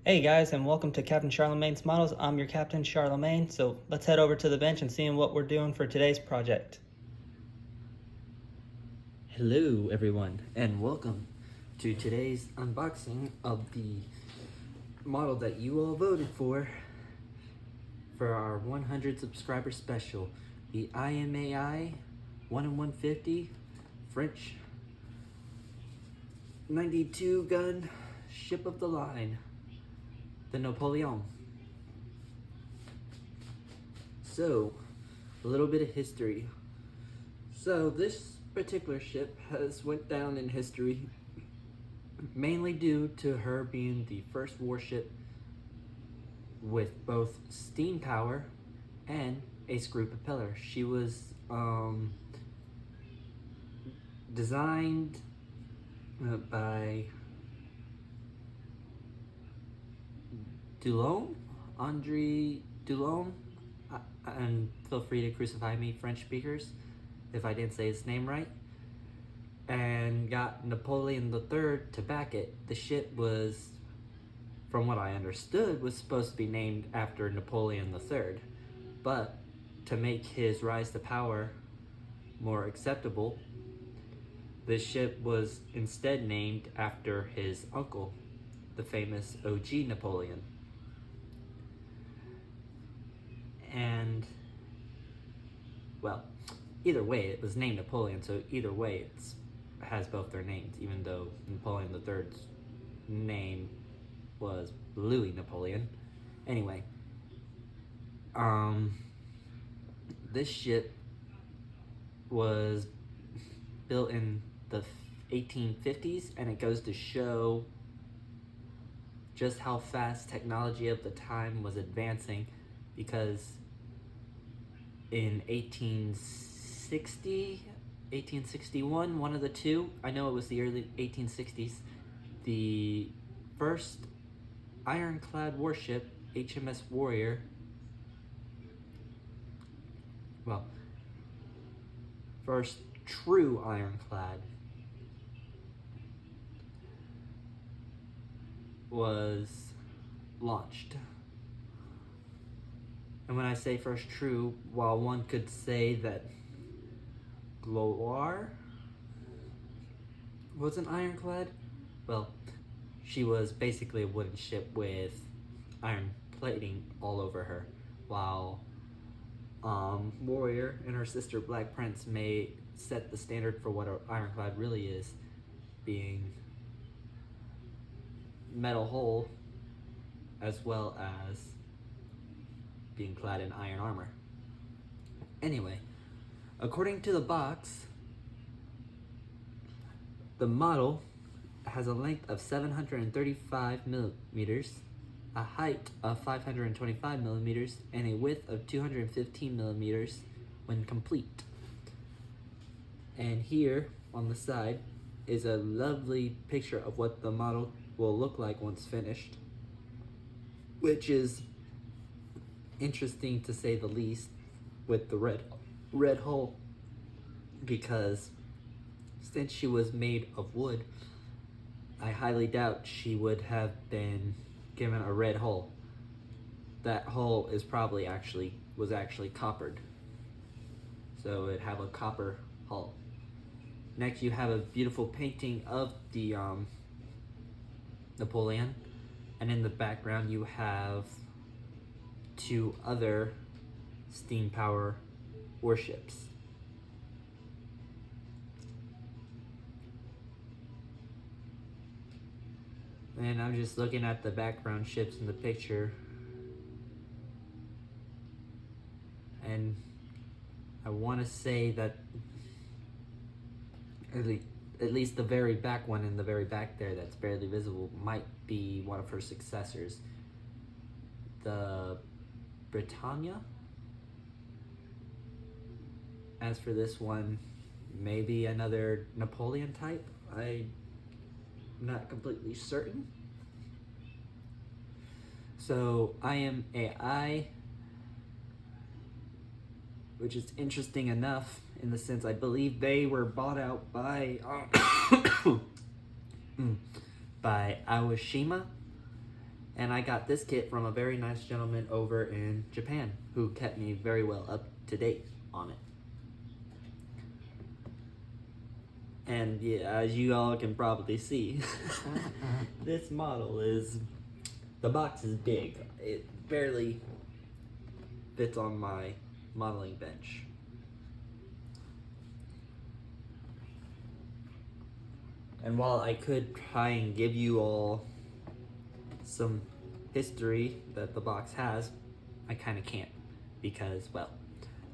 Hey guys, and welcome to Captain Charlemagne's Models. I'm your Captain Charlemagne, so let's head over to the bench and see what we're doing for today's project. Hello everyone, and welcome to today's unboxing of the model that you all voted for our 100 subscriber special, the IMAI 1 in 150 French 92 gun ship of the line, the Napoleon. So, a little bit of history. So this particular ship has went down in history mainly due to her being the first warship with both steam power and a screw propeller. She was designed by Andre Dulon, and feel free to crucify me, French speakers, if I didn't say his name right, and got Napoleon III to back it. The ship was, from what I understood, was supposed to be named after Napoleon III, but to make his rise to power more acceptable, this ship was instead named after his uncle, the famous OG Napoleon. And, well, either way, it was named Napoleon, so either way it has both their names, even though Napoleon III's name was Louis Napoleon. Anyway, this ship was built in the 1850s, and it goes to show just how fast technology of the time was advancing, because in 1861, one of the two, I know it was the early 1860s, the first ironclad warship, HMS Warrior, well, first true ironclad, was launched. And when I say first true, while one could say that Gloire was an ironclad, well, she was basically a wooden ship with iron plating all over her, while Warrior and her sister Black Prince may set the standard for what an ironclad really is, being metal hull as well as being clad in iron armor. Anyway, according to the box, the model has a length of 735 millimeters, a height of 525 millimeters, and a width of 215 millimeters when complete. And here on the side is a lovely picture of what the model will look like once finished, which is interesting to say the least, with the red hull, because since she was made of wood, I highly doubt she would have been given a red hull. That hull is probably was actually coppered, so it'd have a copper hull. Next, you have a beautiful painting of the Napoleon, and in the background you have two other steam power warships. And I'm just looking at the background ships in the picture, and I want to say that at least the very back one in the very back there that's barely visible might be one of her successors, the Britannia. As for this one, maybe another Napoleon type. I'm not completely certain. So IMAI, which is interesting enough in the sense I believe they were bought out by by Awashima, And I got this kit from a very nice gentleman over in Japan who kept me very well up to date on it. And yeah, as you all can probably see, this model the box is big. It barely fits on my modeling bench. And while I could try and give you all some history that the box has, I kind of can't, because, well,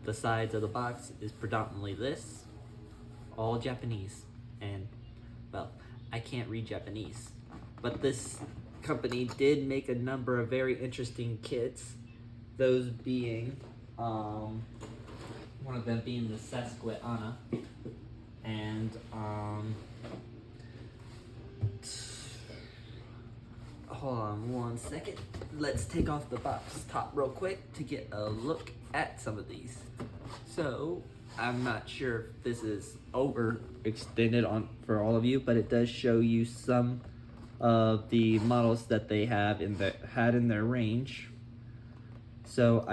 the sides of the box is predominantly this, all Japanese, and, well, I can't read Japanese. But this company did make a number of very interesting kits, those being, one of them being the Susquehanna, and, hold on one second. Let's take off the box top real quick to get a look at some of these. So, I'm not sure if this is overextended on for all of you, but it does show you some of the models that they have had in their range. So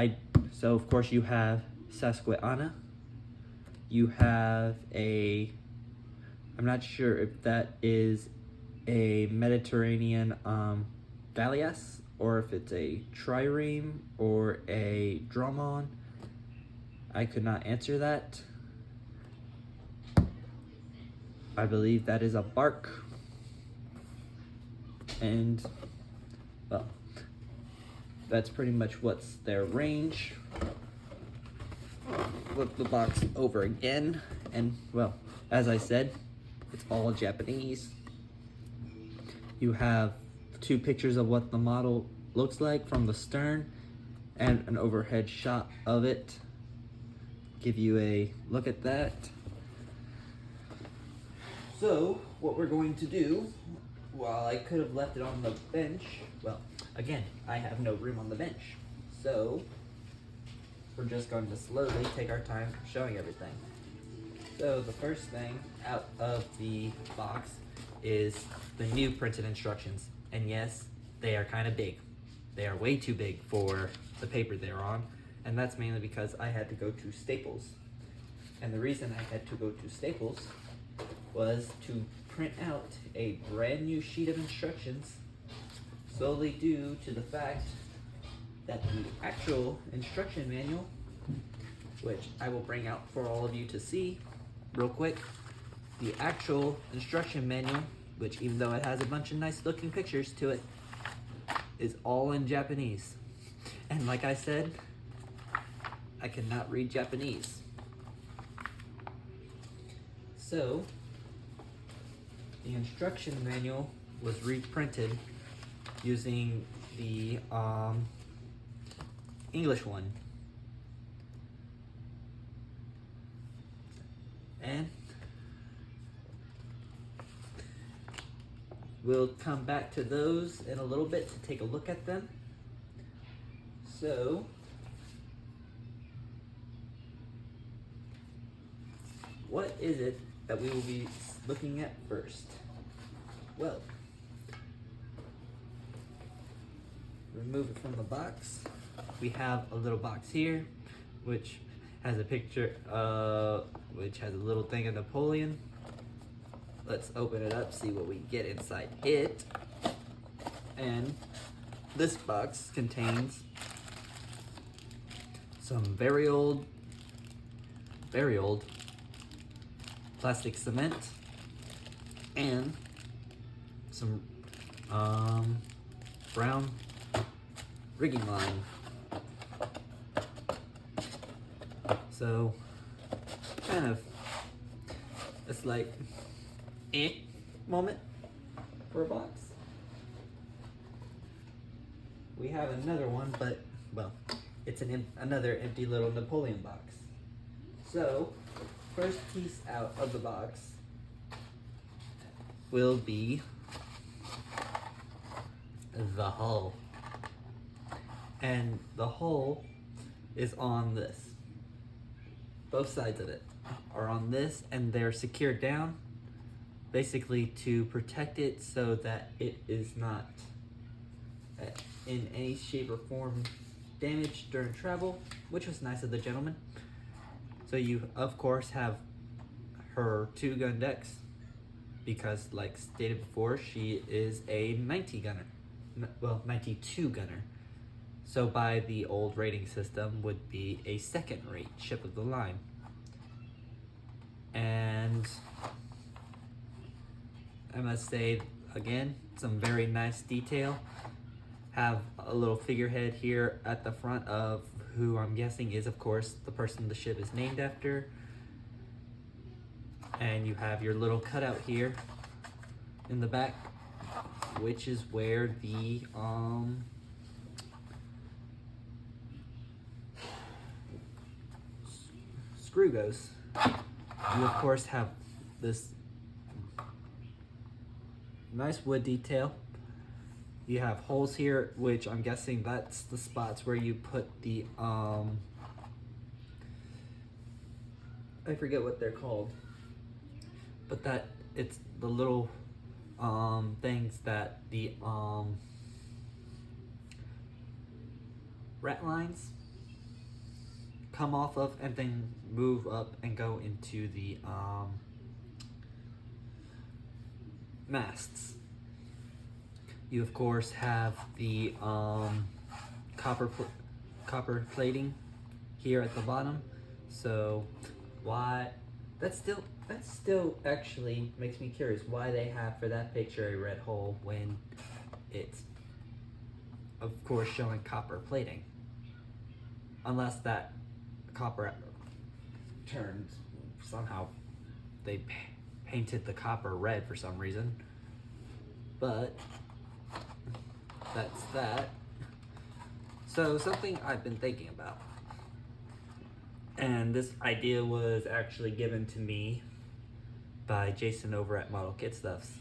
of course you have Susquehanna. You have I'm not sure if that is a Mediterranean Galleass, or if it's a trireme or a Drummond. I could not answer that. I believe that is a bark. And, well, that's pretty much what's their range. Flip the box over again, and, well, as I said, it's all Japanese. You have 2 pictures of what the model looks like from the stern and an overhead shot of it. Give you a look at that. So, what we're going to do, while I could have left it on the bench, well, again, I have no room on the bench. So, we're just going to slowly take our time showing everything. So, the first thing out of the box is the new printed instructions. And yes, they are kind of big. They are way too big for the paper they're on. And that's mainly because I had to go to Staples. And the reason I had to go to Staples was to print out a brand new sheet of instructions, solely due to the fact that the actual instruction manual, which I will bring out for all of you to see real quick, the actual instruction manual, which even though it has a bunch of nice looking pictures to it, is all in Japanese. And like I said, I cannot read Japanese. So, the instruction manual was reprinted using the English one. And we'll come back to those in a little bit to take a look at them. So, what is it that we will be looking at first? Well, remove it from the box. We have a little box here, which has a picture, which has a little thing of Napoleon. Let's open it up, see what we get inside it. And this box contains some very old plastic cement and some brown rigging line. So, kind of, it's like, moment for a box. We have another one, but, well, it's another empty little Napoleon box. So, first piece out of the box will be the hull. And the hull is on this. Both sides of it are on this, and they're secured down basically to protect it so that it is not in any shape or form damaged during travel, which was nice of the gentleman. So you, of course, have her 2-gun decks because, like stated before, she is a 90 gunner. Well, 92 gunner. So by the old rating system would be a second rate ship of the line. And I must say, again, some very nice detail. Have a little figurehead here at the front of who I'm guessing is, of course, the person the ship is named after. And you have your little cutout here in the back, which is where the screw goes. You, of course, have this nice wood detail. You have holes here, which I'm guessing that's the spots where you put the I forget what they're called, but that it's the little things that the rat lines come off of and then move up and go into the masts. You, of course, have the copper plating here at the bottom. So why that still actually makes me curious why they have for that picture a red hole when it's, of course, showing copper plating. Unless that copper turned somehow, they painted the copper red for some reason. But that's that. So something I've been thinking about, and this idea was actually given to me by Jason over at Model Kit Stuffs.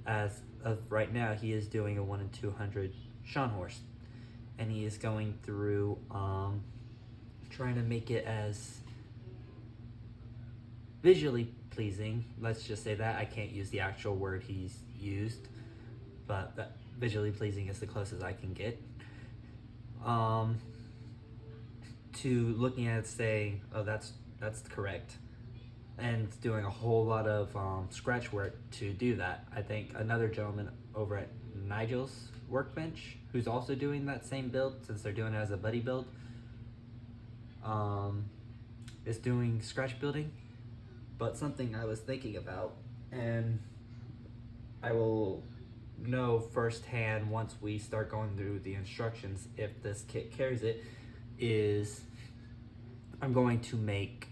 As of right now, he is doing a 1 in 200 Sean horse, and he is going through trying to make it as visually pleasing. Let's just say that. I can't use the actual word he's used, but that visually pleasing is the closest I can get. To looking at it saying, oh, that's correct, and doing a whole lot of scratch work to do that. I think another gentleman over at Nigel's Workbench, who's also doing that same build, since they're doing it as a buddy build, is doing scratch building. But something I was thinking about, and I will know firsthand once we start going through the instructions if this kit carries it, is I'm going to make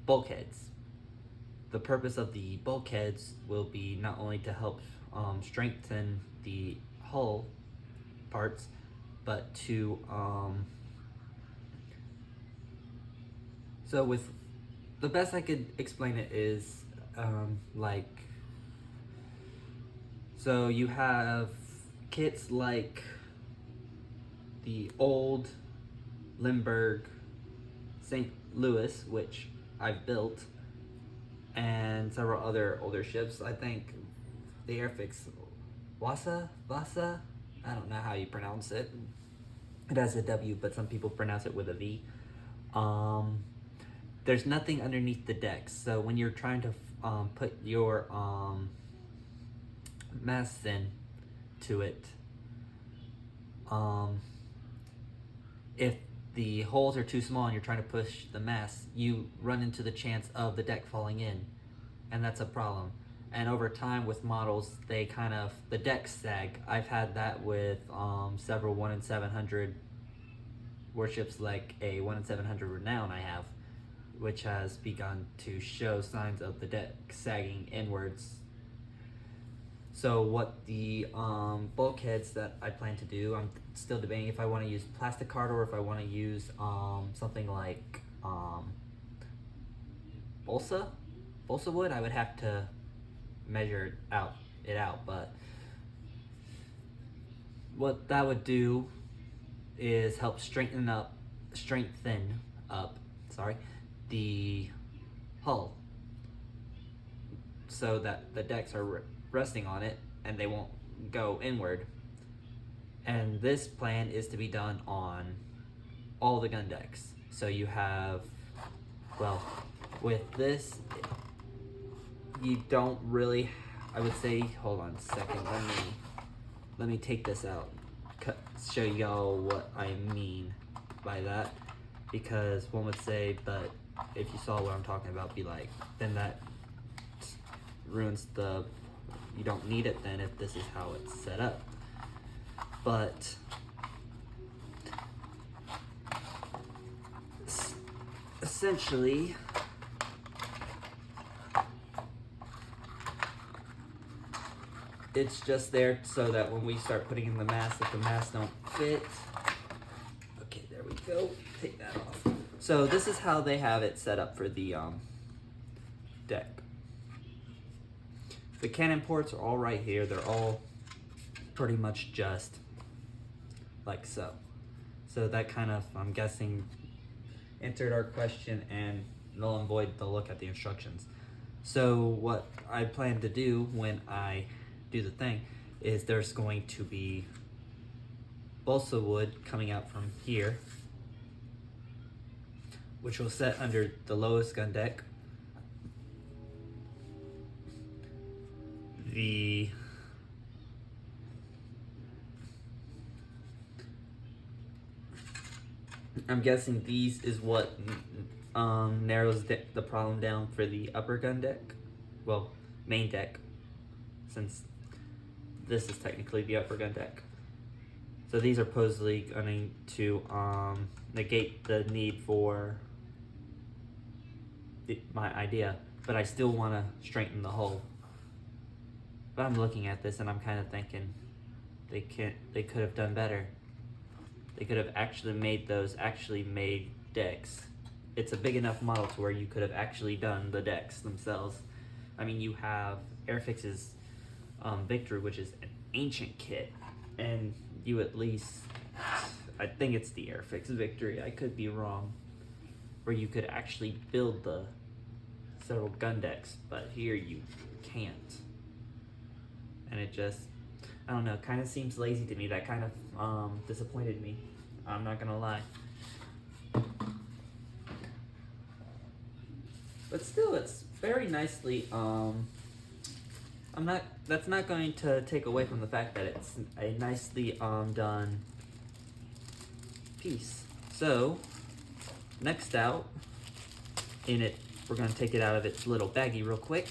bulkheads. The purpose of the bulkheads will be not only to help strengthen the hull parts, but to so with the best I could explain it is like, so you have kits like the old Lindbergh St. Louis, which I've built, and several other older ships. I think the Airfix Vasa, I don't know how you pronounce it. It has a W, but some people pronounce it with a V. There's nothing underneath the decks, so when you're trying to put your masts in to it, if the holes are too small and you're trying to push the mast, you run into the chance of the deck falling in, and that's a problem. And over time with models, the decks sag. I've had that with several 1 in 700 warships, like a 1 in 700 Renown I have, which has begun to show signs of the deck sagging inwards. So what the bulkheads that I plan to do, I'm still debating if I want to use plastic card or if I want to use something like balsa wood. I would have to measure it out, but what that would do is help strengthen up the hull, so that the decks are resting on it and they won't go inward. And this plan is to be done on all the gun decks. So you have, well, with this, you don't really, I would say, hold on a second, let me take this out, show y'all what I mean by that, because one would say, but if you saw what I'm talking about, be like, then that ruins you don't need it then if this is how it's set up. But essentially, it's just there so that when we start putting in the mass, if the mass don't fit, okay, there we go, take that off. So this is how they have it set up for the deck. The cannon ports are all right here. They're all pretty much just like so. So that kind of, I'm guessing, answered our question and null and void the look at the instructions. So what I plan to do when I do the thing is there's going to be balsa wood coming out from here, which will set under the lowest gun deck. I'm guessing these is what narrows the problem down for the upper gun deck, well, main deck, since this is technically the upper gun deck. So these are supposedly going to negate the need for my idea, but I still want to straighten the hull. But I'm looking at this and I'm kind of thinking they could have done better. They could have actually made those made decks. It's a big enough model to where you could have actually done the decks themselves. I mean, you have Airfix's Victory, which is an ancient kit, and you at least, I think it's the Airfix Victory, I could be wrong, where you could actually build the several gun decks, but here you can't. And it just, I don't know, kind of seems lazy to me. That kind of disappointed me. I'm not gonna lie. But still, it's very nicely, that's not going to take away from the fact that it's a nicely done piece. So, next out, in it, we're gonna take it out of its little baggie real quick.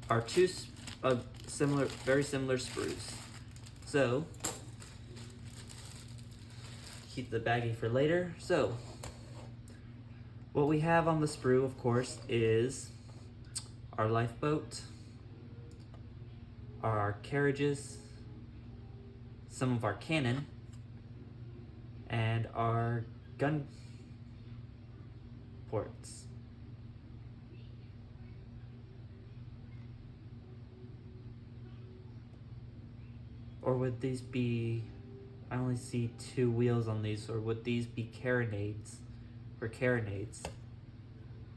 Are two very similar sprues. So, keep the baggie for later. So, what we have on the sprue, of course, is our lifeboat, our carriages, some of our cannon, and our gun ports. Or would these be, I only see 2 wheels on these, or would these be carronades, or carronades?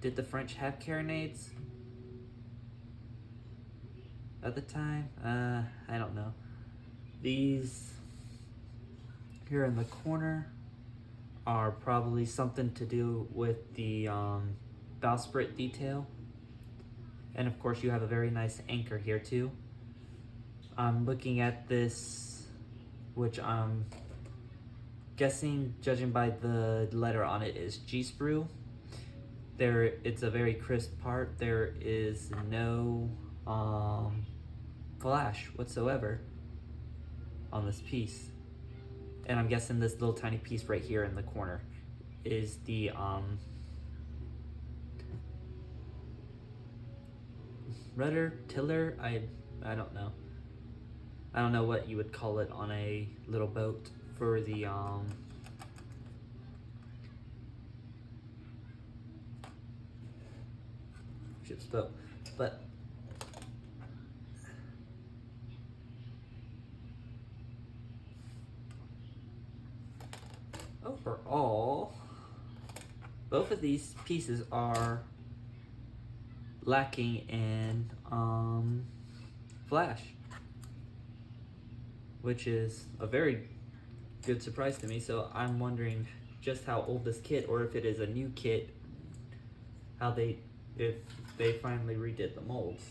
Did the French have carronades at the time? I don't know. These here in the corner are probably something to do with the bowsprit detail. And of course you have a very nice anchor here too. I'm looking at this, which I'm guessing, judging by the letter on it, is G-sprue. It's a very crisp part. There is no flash whatsoever on this piece. And I'm guessing this little tiny piece right here in the corner is the rudder, tiller, I don't know. I don't know what you would call it on a little boat for the ship's boat, but overall, both of these pieces are lacking in flash, which is a very good surprise to me. So I'm wondering just how old this kit, or if it is a new kit, if they finally redid the molds.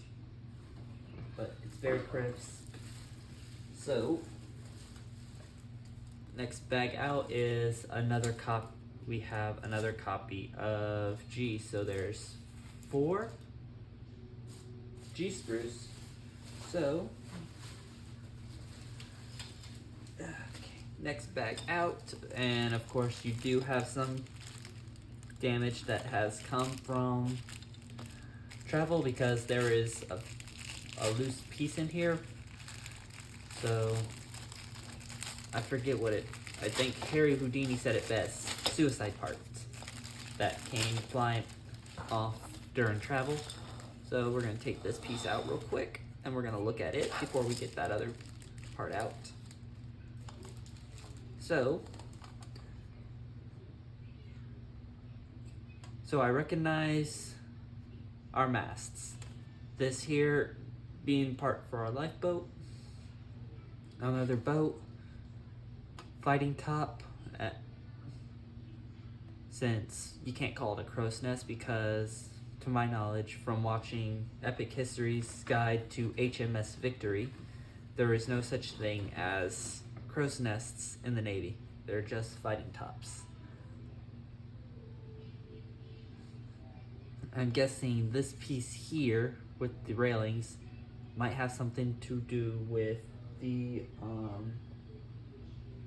But it's very crisp. So next bag out is another cop. We have another copy of G. So there's 4 G sprues. So okay, next bag out, and of course you do have some damage that has come from travel, because there is a loose piece in here. So I forget what I think Harry Houdini said it best. Suicide parts that came flying off during travel. So we're gonna take this piece out real quick, and we're gonna look at it before we get that other part out. So I recognize our masts. This here being part for our lifeboat, another boat, fighting top, since you can't call it a crow's nest, because to my knowledge from watching Epic History's Guide to HMS Victory, there is no such thing as crow's nests in the Navy. They're just fighting tops. I'm guessing this piece here with the railings might have something to do with the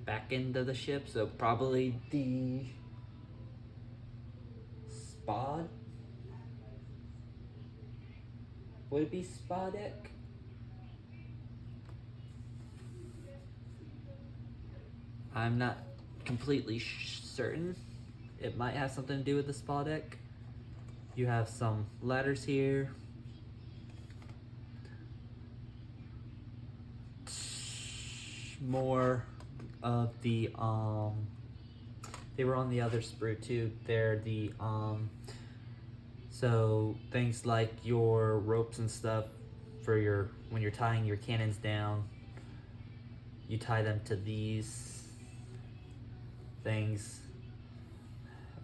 back end of the ship, so probably the spod. Would it be spa deck? I'm not completely certain. It might have something to do with the spa deck. You have some ladders here. More of the they were on the other sprue too. They're the so things like your ropes and stuff for when you're tying your cannons down, you tie them to these things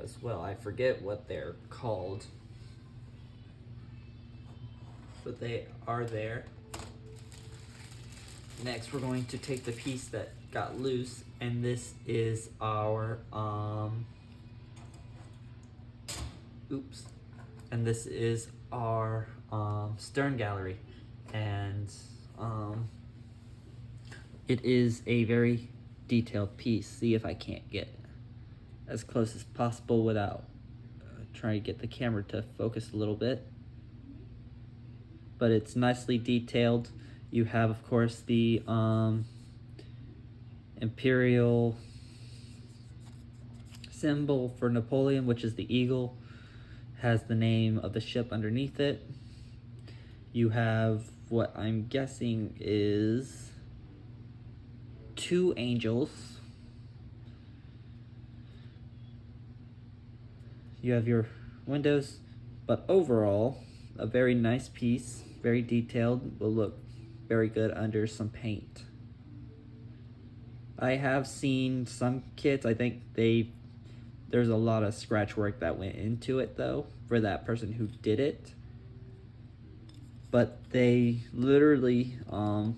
as well. I forget what they're called, but they are there. Next, we're going to take the piece that got loose, and this is our and this is our stern gallery, and it is a very detailed piece. See if I can't get as close as possible without trying to get the camera to focus a little bit, but it's nicely detailed. You have, of course, the imperial symbol for Napoleon, which is the eagle, has the name of the ship underneath it. You have what I'm guessing is 2 angels. You have your windows, but overall, a very nice piece, very detailed, will look very good under some paint. I have seen some kits, I think there's a lot of scratch work that went into it though, for that person who did it. But they literally, so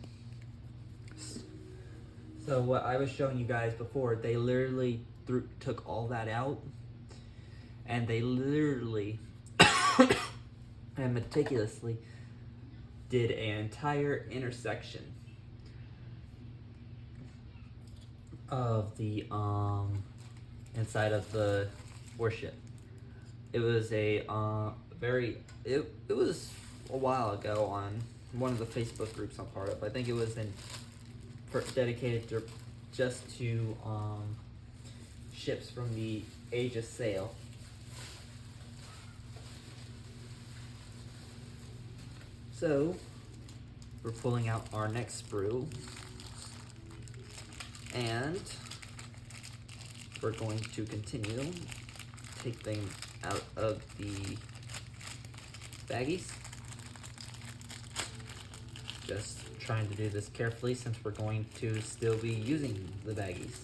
what I was showing you guys before, they literally took all that out, and they literally and meticulously did an entire intersection of the inside of the warship. It was a it was a while ago on one of the Facebook groups I'm part of. I think it was dedicated just to ships from the Age of Sail. So we're pulling out our next sprue, and we're going to continue, take them out of the baggies. Just trying to do this carefully since we're going to still be using the baggies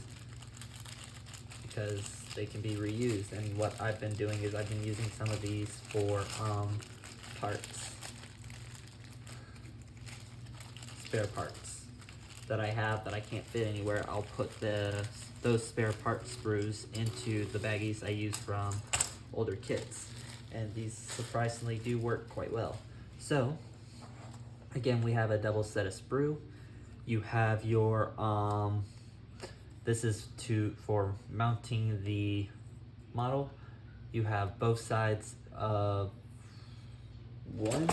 because they can be reused. And what I've been doing is I've been using some of these for parts, spare parts that I have that I can't fit anywhere. I'll put those spare part sprues into the baggies I use from older kits, and these surprisingly do work quite well. So again, we have a double set of sprue. You have your this is for mounting the model. You have both sides of one.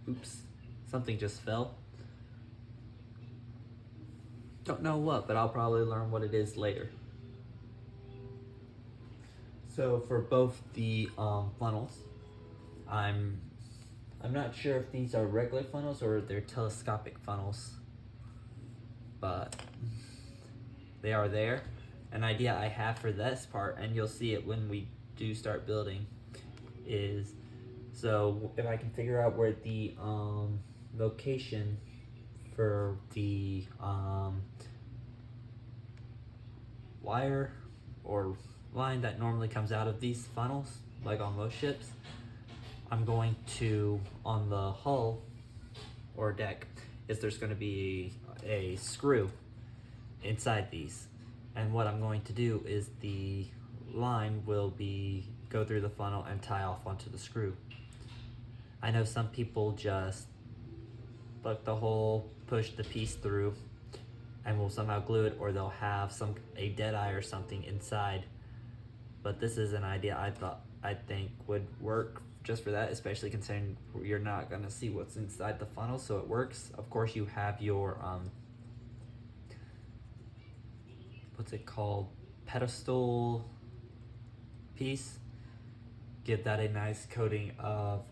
Oops, something just fell. Don't know what, but I'll probably learn what it is later. So for both the funnels, I'm not sure if these are regular funnels or they're telescopic funnels, but they are there. An idea I have for this part, and you'll see it when we do start building, is so if I can figure out where the location for the wire or line that normally comes out of these funnels, like on most ships, I'm going to, on the hull or deck, there's going to be a screw inside these, and what I'm going to do is the line will go through the funnel and tie off onto the screw. I know some people just plug the hole, push the piece through, and will somehow glue it, or they'll have a dead eye or something inside. But this is an idea I think would work just for that, especially considering you're not gonna see what's inside the funnel, so it works. Of course, you have your what's it called, pedestal piece. Give that a nice coating of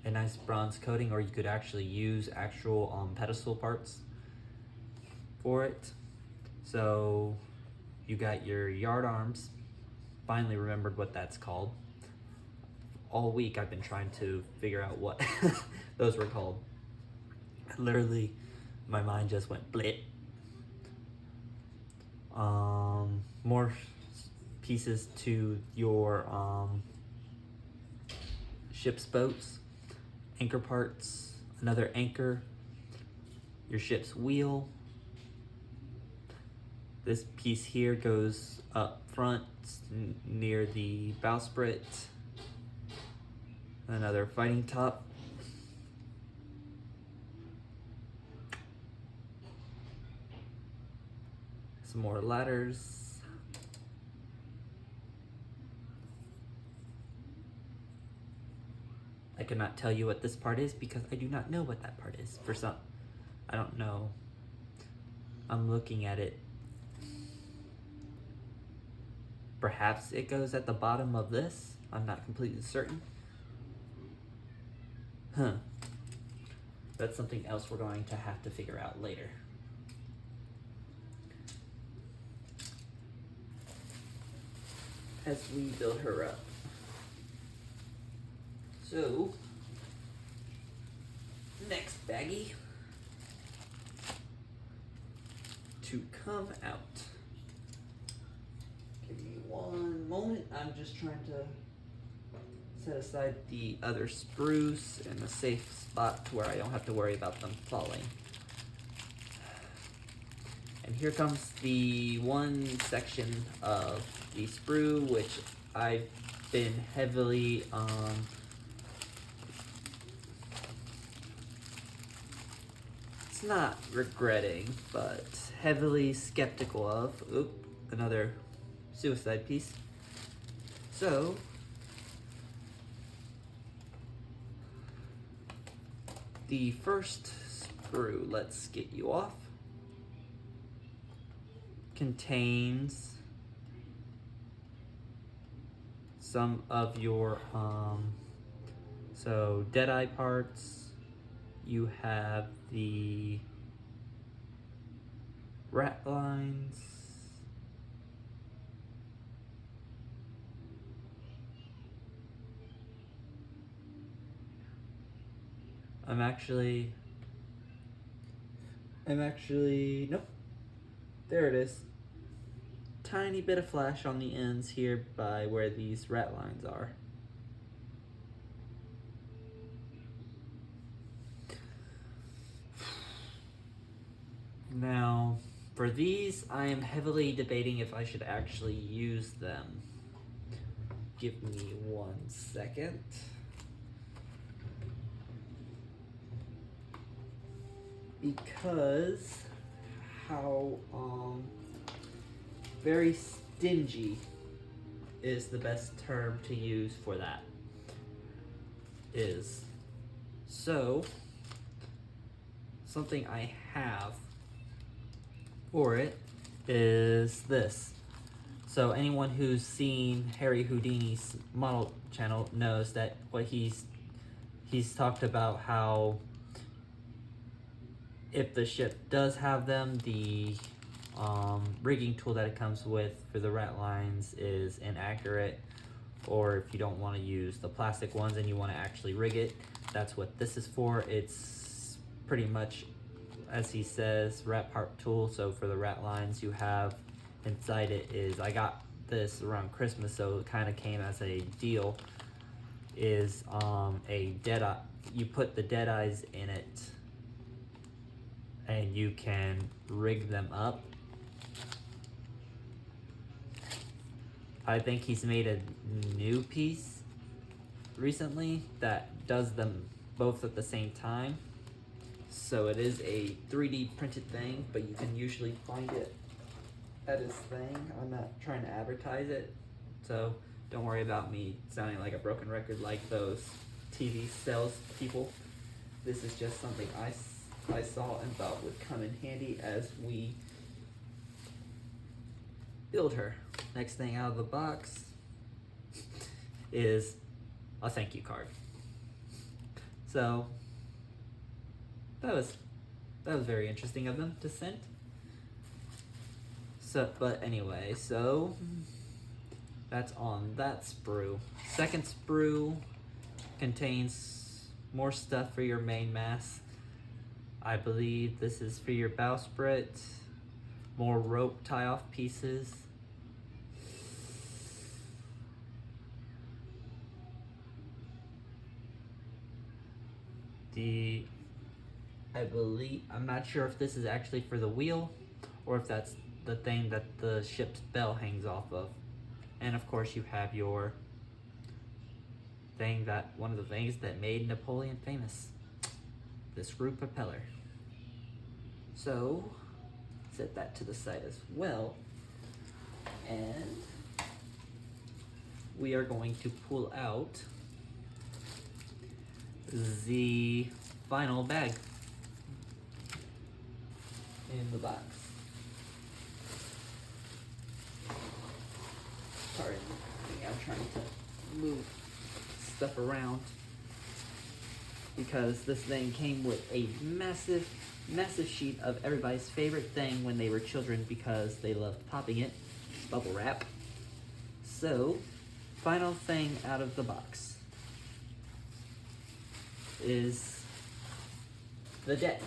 a nice bronze coating, or you could actually use actual pedestal parts for it. So you got your yard arms. Finally remembered what that's called. All week I've been trying to figure out what those were called. Literally, my mind just went blit. More pieces to your ship's boats, anchor parts, another anchor, your ship's wheel. This piece here goes up front near the bowsprit. Another fighting top. Some more ladders. I cannot tell you what this part is because I do not know what that part is. I don't know. I'm looking at it. Perhaps it goes at the bottom of this. I'm not completely certain. That's something else we're going to have to figure out later. As we build her up. So, next baggie to come out. Give me one moment. I'm just trying to set aside the other sprues in a safe spot to where I don't have to worry about them falling. And here comes the one section of the sprue which I've been heavily it's not regretting, but heavily skeptical of. Oop, another suicide piece. So the first sprue, let's get you off, contains some of your so deadeye parts. You have the rat lines, I'm actually, nope, there it is. Tiny bit of flash on the ends here by where these rat lines are. Now, for these, I am heavily debating if I should actually use them. Give me 1 second. Because how very stingy is the best term to use for that. Is so something I have for it is this. So anyone who's seen Harry Houdini's model channel knows that what he's talked about how if the ship does have them, the rigging tool that it comes with for the rat lines is inaccurate, or if you don't want to use the plastic ones and you want to actually rig it, that's what this is for. It's pretty much, as he says, rat part tool. So for the rat lines, you have inside it is, I got this around Christmas, so it kind of came as a deal, is a dead eye. You put the dead eyes in it and you can rig them up. I think he's made a new piece recently that does them both at the same time. So it is a 3D printed thing, but you can usually find it at his thing. I'm not trying to advertise it, so don't worry about me sounding like a broken record like those TV sales people. This is just something I saw and thought would come in handy as we build her. Next thing out of the box is a thank you card. So that was very interesting of them to send. So, but anyway, so that's on that sprue. Second sprue contains more stuff for your main mast. I believe this is for your bowsprit. More rope tie-off pieces. I'm not sure if this is actually for the wheel or if that's the thing that the ship's bell hangs off of. And of course you have your thing one of the things that made Napoleon famous. The screw propeller. So, set that to the side as well. And we are going to pull out the final bag in the box. Sorry, I'm trying to move stuff around because this thing came with a massive sheet of everybody's favorite thing when they were children because they loved popping it, bubble wrap. So, final thing out of the box is the deck.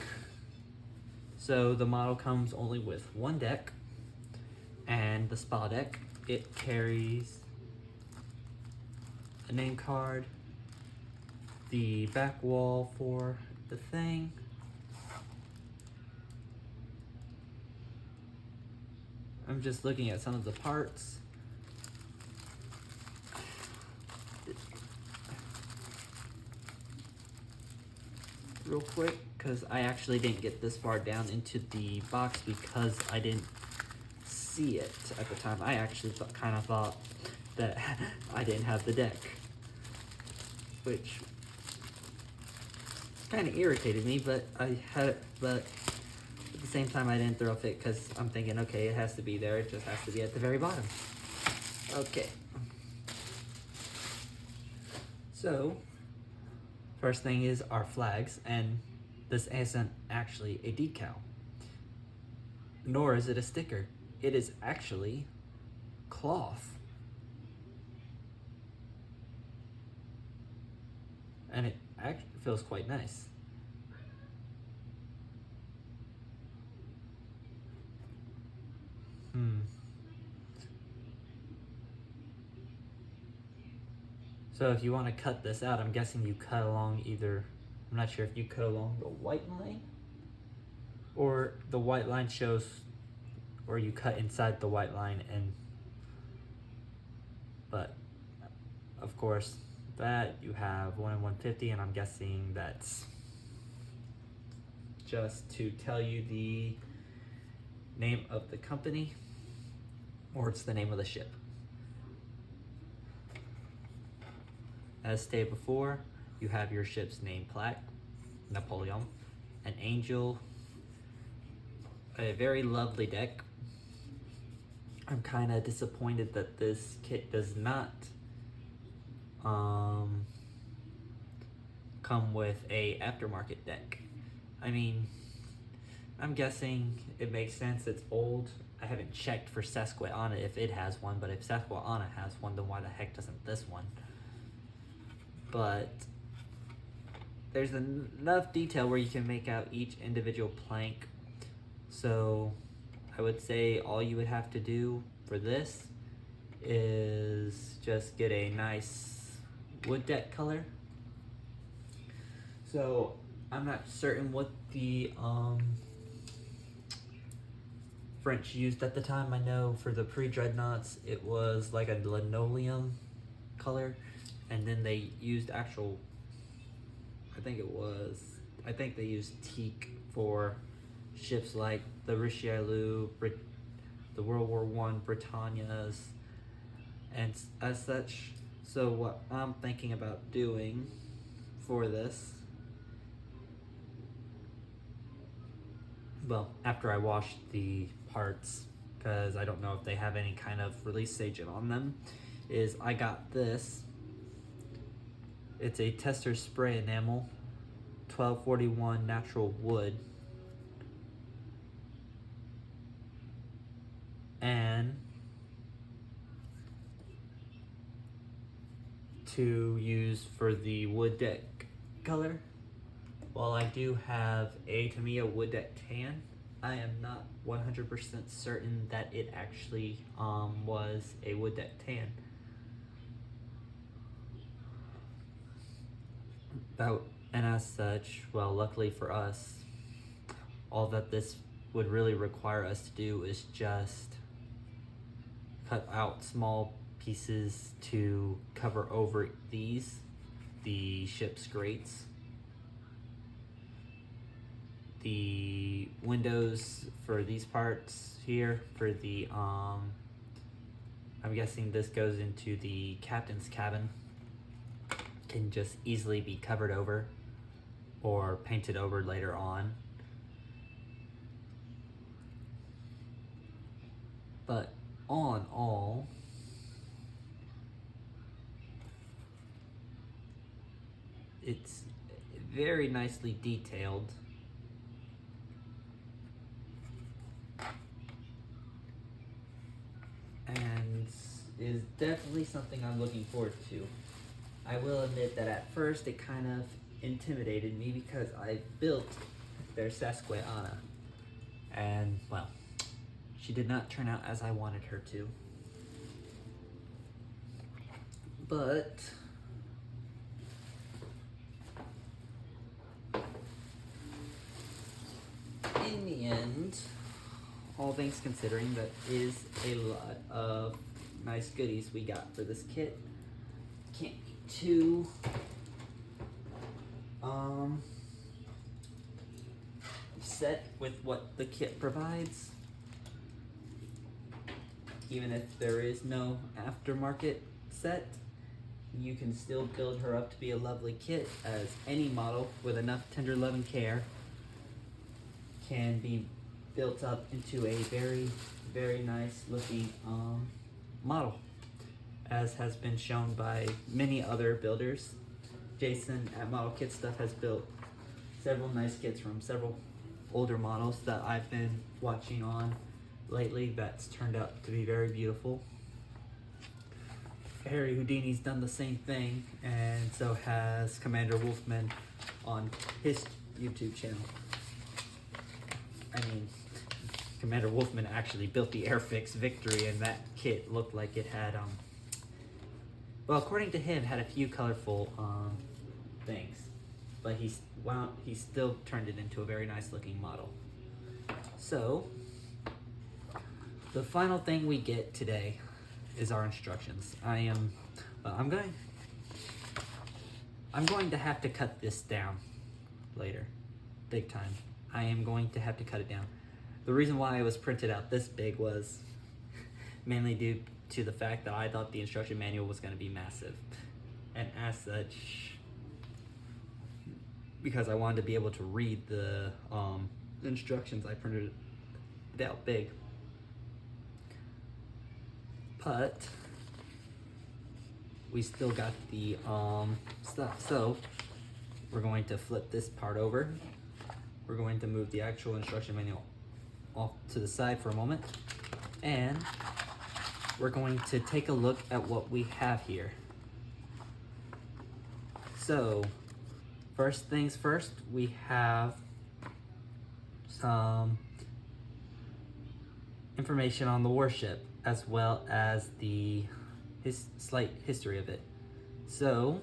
So the model comes only with one deck, and the spa deck, it carries a name card, the back wall for the thing, I'm just looking at some of the parts. Real quick, because I actually didn't get this far down into the box because I didn't see it at the time. I actually kind of thought that I didn't have the deck, which kind of irritated me, but I had it, but at the same time I didn't throw a fit because I'm thinking, okay, it has to be there, it just has to be at the very bottom. Okay. So, first thing is our flags, and this isn't actually a decal, nor is it a sticker. It is actually cloth. And it actually feels quite nice. So if you want to cut this out, I'm guessing you cut along either, I'm not sure if you cut along the white line or the white line shows, or you cut inside the white line, and but of course that you have 1 in 150, and I'm guessing that's just to tell you the name of the company, or it's the name of the ship. As stated before, you have your ship's name plaque, Napoleon, an angel, a very lovely deck. I'm kind of disappointed that this kit does not come with a aftermarket deck. I mean, I'm guessing it makes sense, it's old. I haven't checked for Susquehanna if it has one, but if Susquehanna has one, then why the heck doesn't this one? But there's enough detail where you can make out each individual plank. So I would say all you would have to do for this is just get a nice wood deck color. So I'm not certain what the French used at the time. I know for the pre-dreadnoughts it was like a linoleum color, and then they used actual, I think they used teak for ships like the Richelieu, the World War I Britannias, and as such. So what I'm thinking about doing for this, well, after I wash the parts, because I don't know if they have any kind of release agent on them, is I got this. It's a tester spray enamel, 1241 natural wood, and to use for the wood deck color. While I do have a Tamiya wood deck tan, I am not 100% certain that it actually was a wood deck tan. And as such, well, luckily for us, all that this would really require us to do is just cut out small pieces to cover over the ship's grates. The windows for these parts here, for the, I'm guessing this goes into the captain's cabin, can just easily be covered over or painted over later on. But all in all, it's very nicely detailed. And is definitely something I'm looking forward to. I will admit that at first it kind of intimidated me because I built their Susquehanna, and well, she did not turn out as I wanted her to. But in the end, all things considering, that is a lot of nice goodies we got for this kit. Can't be too upset with what the kit provides, even if there is no aftermarket set. You can still build her up to be a lovely kit, as any model with enough tender love and care can be built up into a very, very nice looking model, as has been shown by many other builders. Jason at Model Kit Stuff has built several nice kits from several older models that I've been watching on lately that's turned out to be very beautiful. Harry Houdini's done the same thing, and so has Commander Wolfman on his YouTube channel. I mean, Commander Wolfman actually built the Airfix Victory, and that kit looked like it had, well, according to him, had a few colorful things, but he still turned it into a very nice looking model. So the final thing we get today is our instructions. I'm going to have to cut this down later, big time. I am going to have to cut it down. The reason why it was printed out this big was mainly due to the fact that I thought the instruction manual was going to be massive. And as such, because I wanted to be able to read the instructions, I printed it out big. But we still got the stuff. So we're going to flip this part over. We're going to move the actual instruction manual off to the side for a moment, and we're going to take a look at what we have here. So first things first, we have some information on the warship as well as the slight history of it. So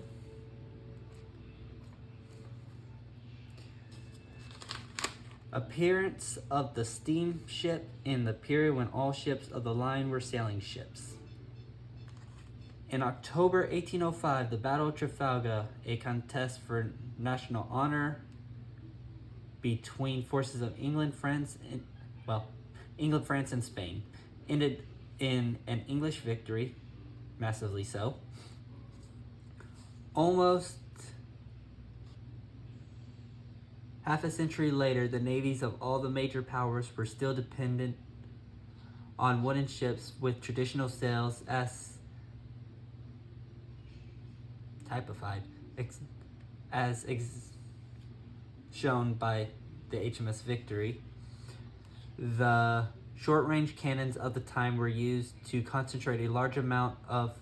appearance of the steamship in the period when all ships of the line were sailing ships. In October 1805, the Battle of Trafalgar, a contest for national honor between forces of England, France, and Spain, ended in an English victory, massively so. Almost half a century later, the navies of all the major powers were still dependent on wooden ships with traditional sails as typified, shown by the HMS Victory. The short-range cannons of the time were used to concentrate a large amount of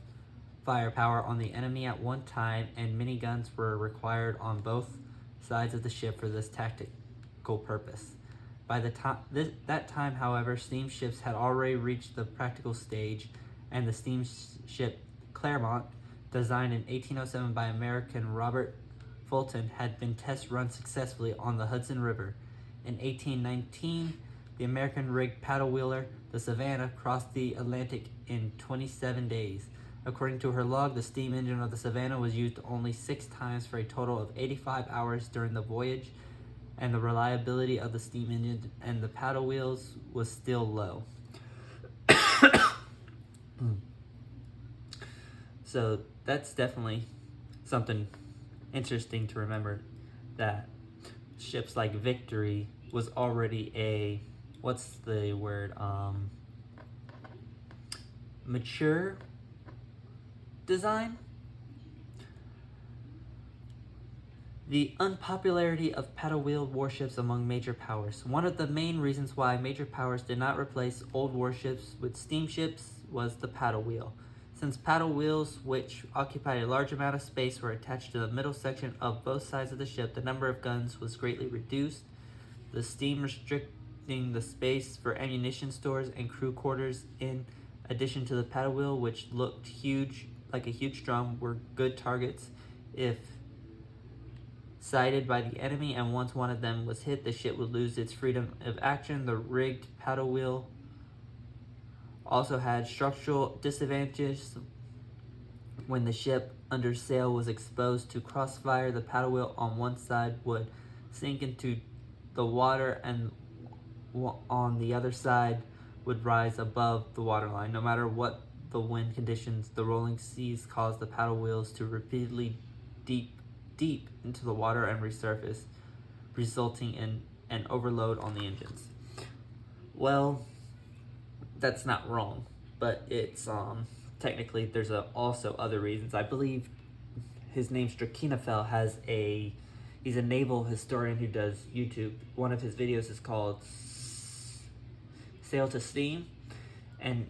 firepower on the enemy at one time, and many guns were required on both sides of the ship for this tactical purpose. By that time, however, steamships had already reached the practical stage, and the steamship Clermont, designed in 1807 by American Robert Fulton, had been test run successfully on the Hudson River. In 1819, the American-rigged paddle wheeler, the Savannah, crossed the Atlantic in 27 days. According to her log, the steam engine of the Savannah was used only 6 times for a total of 85 hours during the voyage, and the reliability of the steam engine and the paddle wheels was still low. So that's definitely something interesting to remember, that ships like Victory was already a, mature design. The unpopularity of paddle-wheeled warships among major powers. One of the main reasons why major powers did not replace old warships with steamships was the paddle wheel. Since paddle wheels, which occupied a large amount of space, were attached to the middle section of both sides of the ship, the number of guns was greatly reduced, the steam restricting the space for ammunition stores and crew quarters. In addition to the paddle wheel, which looked huge, like a huge drum, were good targets if sighted by the enemy, and once one of them was hit, the ship would lose its freedom of action. The rigged paddle wheel also had structural disadvantages. When the ship under sail was exposed to crossfire, the paddle wheel on one side would sink into the water, and on the other side would rise above the waterline. No matter what the wind conditions, the rolling seas caused the paddle wheels to repeatedly deep into the water and resurface, resulting in an overload on the engines. Well, that's not wrong, but it's technically there's also other reasons. I believe his name's Drakenafel he's a naval historian who does YouTube. One of his videos is called Sail to Steam, and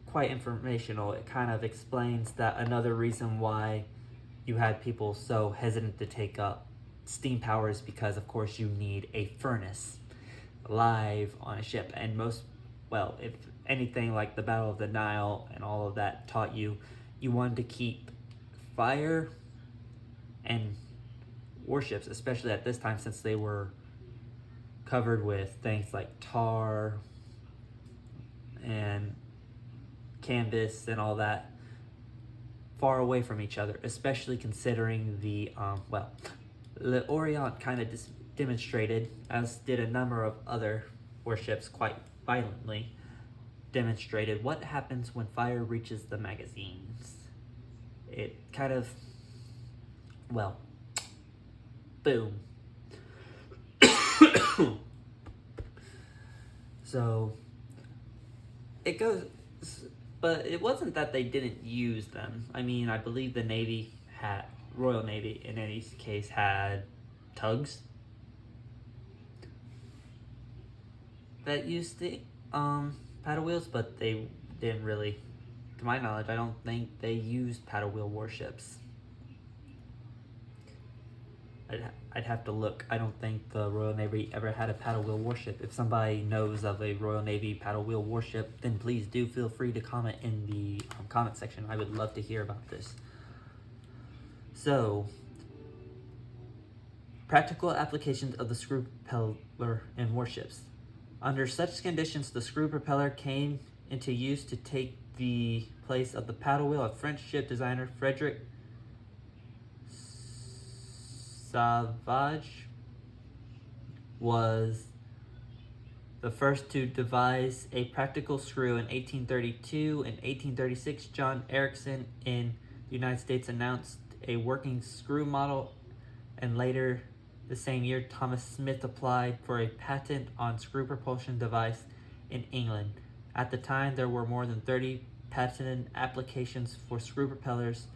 quite informational. It kind of explains that another reason why you had people so hesitant to take up steam power is because, of course, you need a furnace. alive on a ship. And well, if anything like the Battle of the Nile and all of that taught you, you wanted to keep fire and warships, especially at this time since they were covered with things like tar and canvas and all that, far away from each other, especially considering the Le Orient kind of demonstrated, as did a number of other warships quite violently, demonstrated what happens when fire reaches the magazines. It kind of, well, boom. So it goes, but it wasn't that they didn't use them. I mean, I believe the Navy had, Royal Navy in any case, had tugs that used the paddle wheels, but they didn't really, to my knowledge, I don't think they used paddle wheel warships. I'd have to look. I don't think the Royal Navy ever had a paddle wheel warship. If somebody knows of a Royal Navy paddle wheel warship, then please do feel free to comment in the comment section. I would love to hear about this. So, practical applications of the screw propeller in warships. Under such conditions, the screw propeller came into use to take the place of the paddle wheel. A French ship designer, Frederick Savage, was the first to devise a practical screw in 1832. In 1836, John Ericsson in the United States announced a working screw model, and later the same year, Thomas Smith applied for a patent on screw propulsion device in England. At the time, there were more than 30 patented applications for screw propellers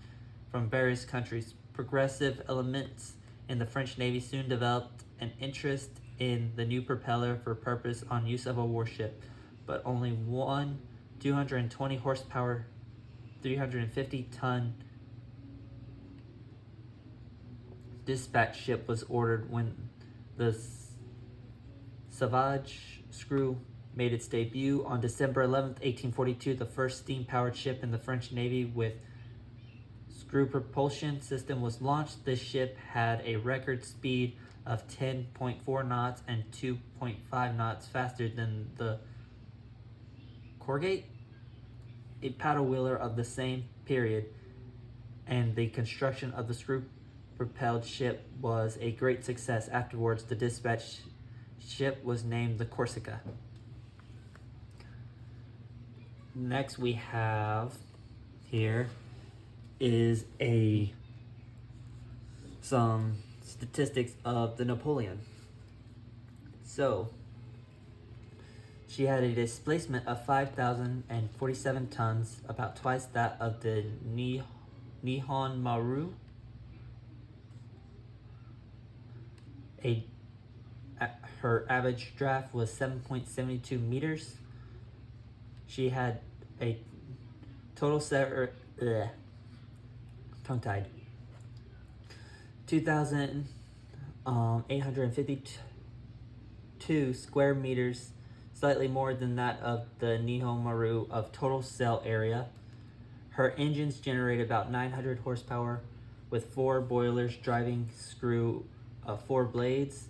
from various countries. Progressive elements in the French Navy soon developed an interest in the new propeller for purpose on use of a warship, but only one 220 horsepower, 350-ton dispatch ship was ordered. When the Savage screw made its debut on December 11th, 1842, the first steam-powered ship in the French Navy with screw propulsion system was launched. This ship had a record speed of 10.4 knots and 2.5 knots faster than the Corgate, a paddle wheeler of the same period, and the construction of the screw-propelled ship was a great success. Afterwards, the dispatch ship was named the Corsica. Next we have here is some statistics of the Napoleon. So, she had a displacement of 5,047 tons, about twice that of the Nihon Maru. Her average draft was 7.72 meters. She had a total tongue-tied 2,852 square meters, slightly more than that of the Nihon Maru of total sail area. Her engines generate about 900 horsepower with 4 boilers driving screw 4 blades,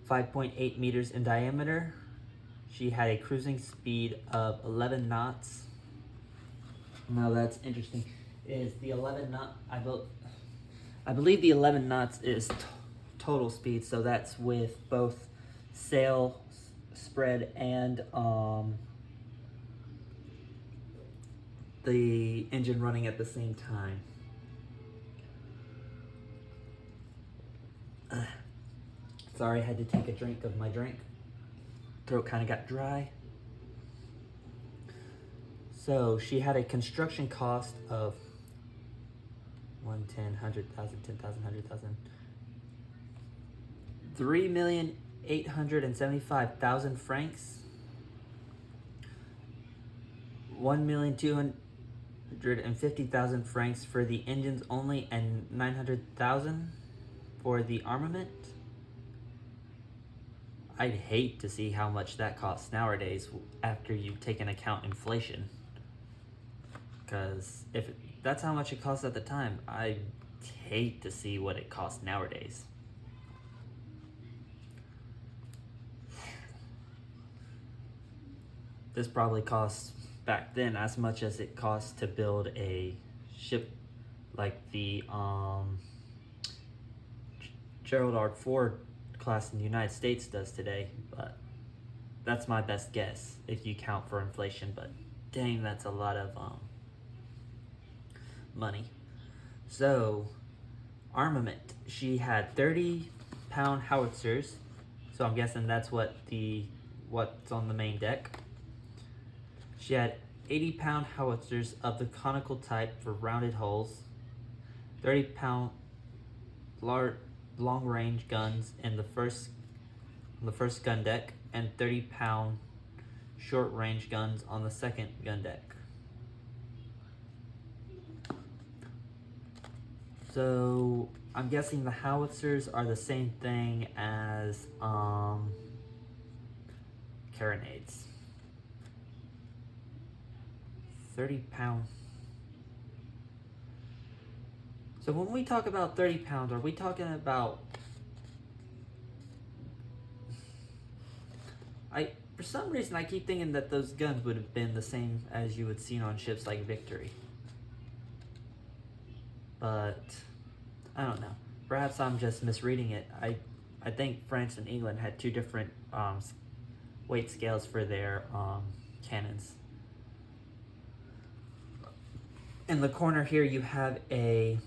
5.8 meters in diameter. She had a cruising speed of 11 knots. Now that's interesting. Is the 11 knot? I believe the 11 knots is total speed, so that's with both sail spread and the engine running at the same time. Sorry, I had to take a drink of my drink. Throat kind of got dry. So she had a construction cost of 110, 100,000, 10,000, 100,000, 3,875,000 francs, 1,250,000 francs for the engines only, and 900,000 for the armament. I'd hate to see how much that costs nowadays after you take into account inflation. Because if that's how much it cost at the time, I'd hate to see what it costs nowadays. This probably costs back then as much as it cost to build a ship like the Gerald R. Ford class in the United States does today, but that's my best guess if you count for inflation. But dang, that's a lot of money. So, armament. She had 30-pound howitzers, so I'm guessing that's what's on the main deck. She had 80-pound howitzers of the conical type for rounded hulls, 30-pound long-range guns in the first gun deck, and 30-pound short-range guns on the second gun deck. So I'm guessing the howitzers are the same thing as carronades. 30-pound. So when we talk about 30 pounds, are we talking about... For some reason, I keep thinking that those guns would have been the same as you would see on ships like Victory. But I don't know. Perhaps I'm just misreading it. I think France and England had two different weight scales for their cannons. In the corner here, you have a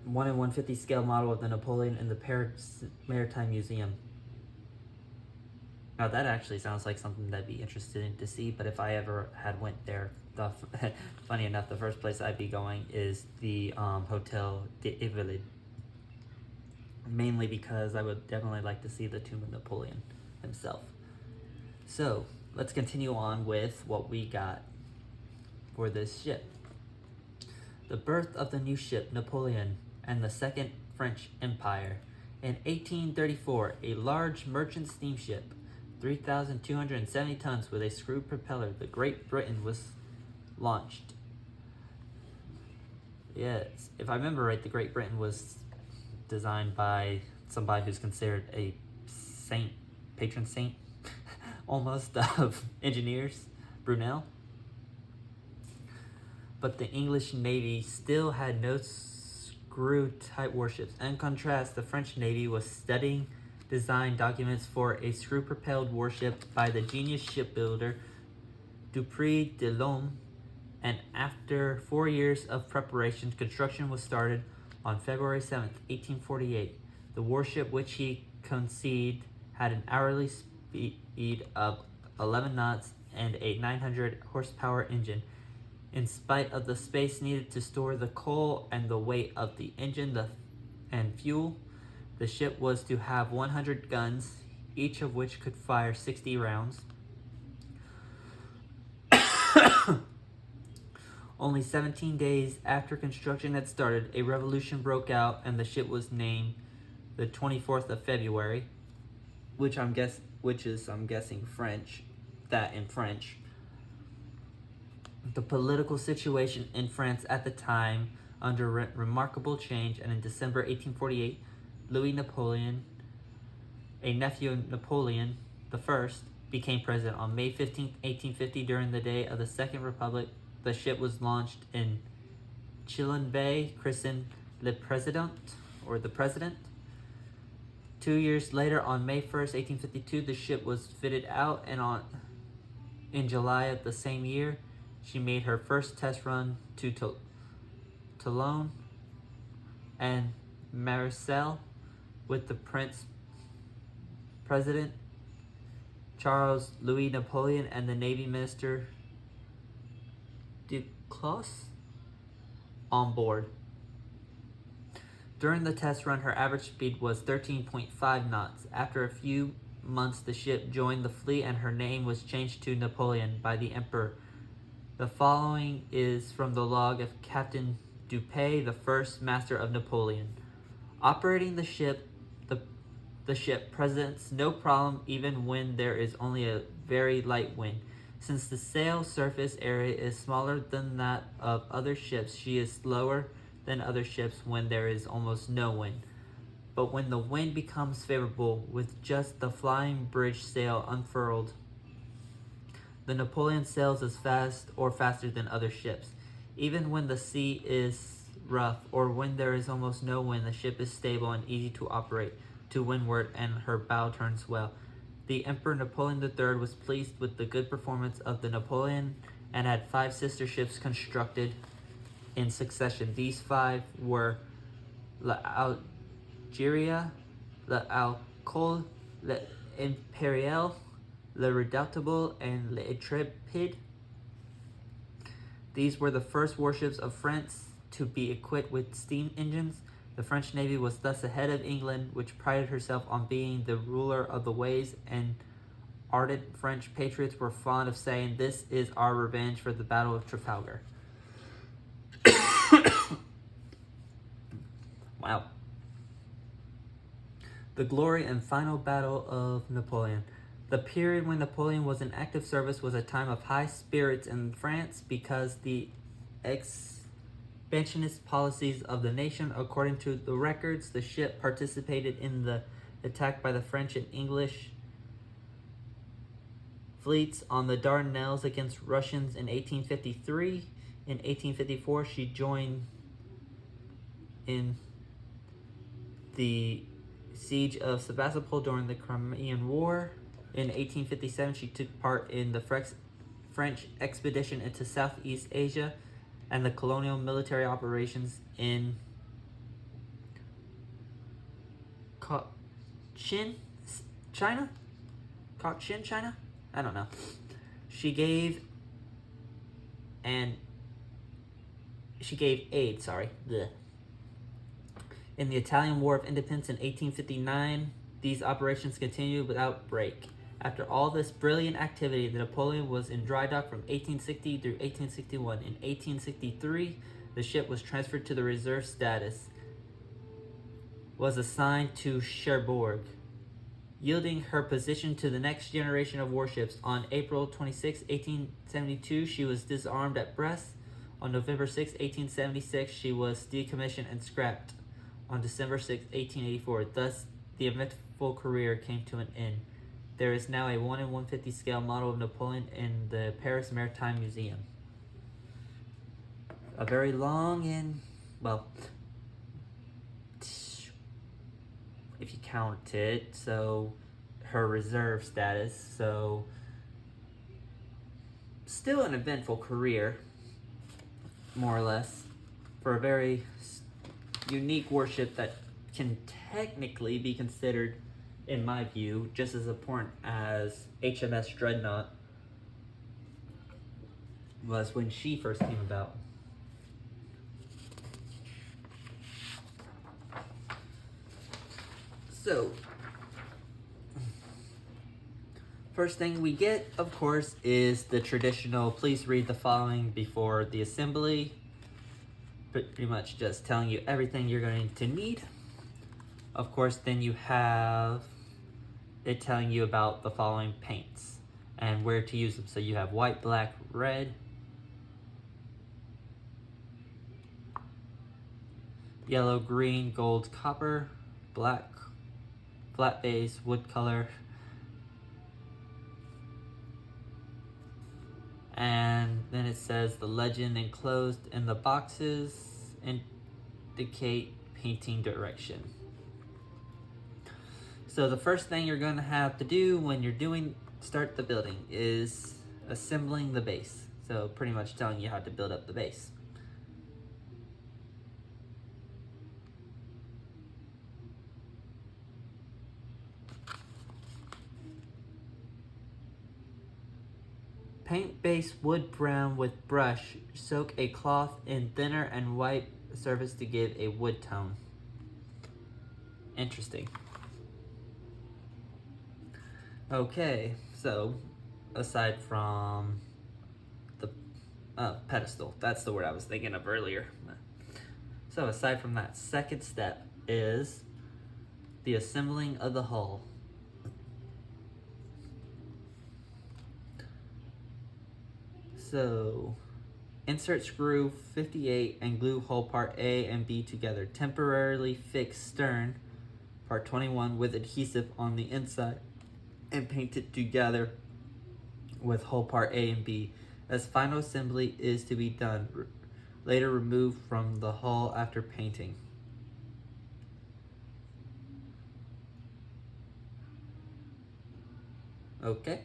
1 in 150 scale model of the Napoleon in the Paris Maritime Museum. Now that actually sounds like something that'd be interesting to see, but if I ever had went there, funny enough, the first place I'd be going is the Hotel des Invalides. Mainly because I would definitely like to see the tomb of Napoleon himself. So, let's continue on with what we got for this ship. The birth of the new ship, Napoleon, and the Second French Empire. In 1834, a large merchant steamship, 3,270 tons with a screw propeller, the Great Britain, was launched. Yes, if I remember right, the Great Britain was designed by somebody who's considered a saint, patron saint, almost, of engineers, Brunel. But the English Navy still had no screw-type warships. In contrast, the French Navy was studying design documents for a screw-propelled warship by the genius shipbuilder Dupuy de Lome, and after 4 years of preparation, construction was started on February 7th, 1848. The warship, which he conceived, had an hourly speed of 11 knots and a 900 horsepower engine. In spite of the space needed to store the coal and the weight of the engine and fuel, the ship was to have 100 guns, each of which could fire 60 rounds. Only 17 days after construction had started, a revolution broke out and the ship was named the 24th of February, which I'm guessing French, that in French. The political situation in France at the time under remarkable change, and in December 1848, Louis Napoleon, a nephew of Napoleon I, became president. On May 15, 1850, during the day of the Second Republic, the ship was launched in Chilon Bay, christened Le President, or the President. 2 years later, on May 1st, 1852, the ship was fitted out, and in July of the same year, she made her first test run to Toulon and Marseille with the President Charles Louis Napoleon and the Navy Minister Duclos on board. During the test run, her average speed was 13.5 knots. After a few months, the ship joined the fleet and her name was changed to Napoleon by the Emperor. The following is from the log of Captain Dupuy, the first master of Napoleon. Operating the ship, the the ship presents no problem even when there is only a very light wind. Since the sail surface area is smaller than that of other ships, she is slower than other ships when there is almost no wind. But when the wind becomes favorable, with just the flying bridge sail unfurled, the Napoleon sails as fast or faster than other ships. Even when the sea is rough or when there is almost no wind, the ship is stable and easy to operate to windward, and her bow turns well. The Emperor Napoleon III was pleased with the good performance of the Napoleon and had 5 sister ships constructed in succession. These 5 were l'Algeria, l'Alcool, l'Impérial, le Redoutable, and l'Intrépide. These were the first warships of France to be equipped with steam engines. The French Navy was thus ahead of England, which prided herself on being the ruler of the waves, and ardent French patriots were fond of saying, "This is our revenge for the Battle of Trafalgar." Wow. The glory and final battle of Napoleon. The period when Napoleon was in active service was a time of high spirits in France because the expansionist policies of the nation. According to the records, the ship participated in the attack by the French and English fleets on the Dardanelles against Russians in 1853. In 1854, she joined in the siege of Sebastopol during the Crimean War. In 1857, she took part in the French expedition into Southeast Asia and the colonial military operations in Cochin, China? Cochin, China? I don't know. She gave aid, in the Italian War of Independence in 1859. These operations continued without break. After all this brilliant activity, the Napoleon was in dry dock from 1860 through 1861. In 1863, the ship was transferred to the reserve status, was assigned to Cherbourg, yielding her position to the next generation of warships. On April 26, 1872, she was disarmed at Brest. On November 6, 1876, she was decommissioned and scrapped on December 6, 1884. Thus, the eventful career came to an end. There is now a 1 in 150 scale model of Napoleon in the Paris Maritime Museum. A very long and, well, if you count it, so her reserve status, so still an eventful career, more or less, for a very unique warship that can technically be considered, in my view, just as important as HMS Dreadnought was when she first came about. So, first thing we get, of course, is the traditional, please read the following before the assembly. Pretty much just telling you everything you're going to need. Of course, then you have it telling you about the following paints and where to use them. So you have white, black, red, yellow, green, gold, copper, black, flat base, wood color, and then it says the legend enclosed in the boxes indicate painting direction. So the first thing you're going to have to do when you're start the building is assembling the base. So pretty much telling you how to build up the base. Paint base wood brown with brush. Soak a cloth in thinner and wipe the surface to give a wood tone. Interesting. Okay, so aside from the pedestal, that's the word I was thinking of earlier. So aside from that, second step is The assembling of the hull. So, insert screw 58 and glue hull part A and B together. Temporarily fix stern part 21 with adhesive on the inside and paint it together with hull part A and B. As final assembly is to be done, later removed from the hull after painting. Okay.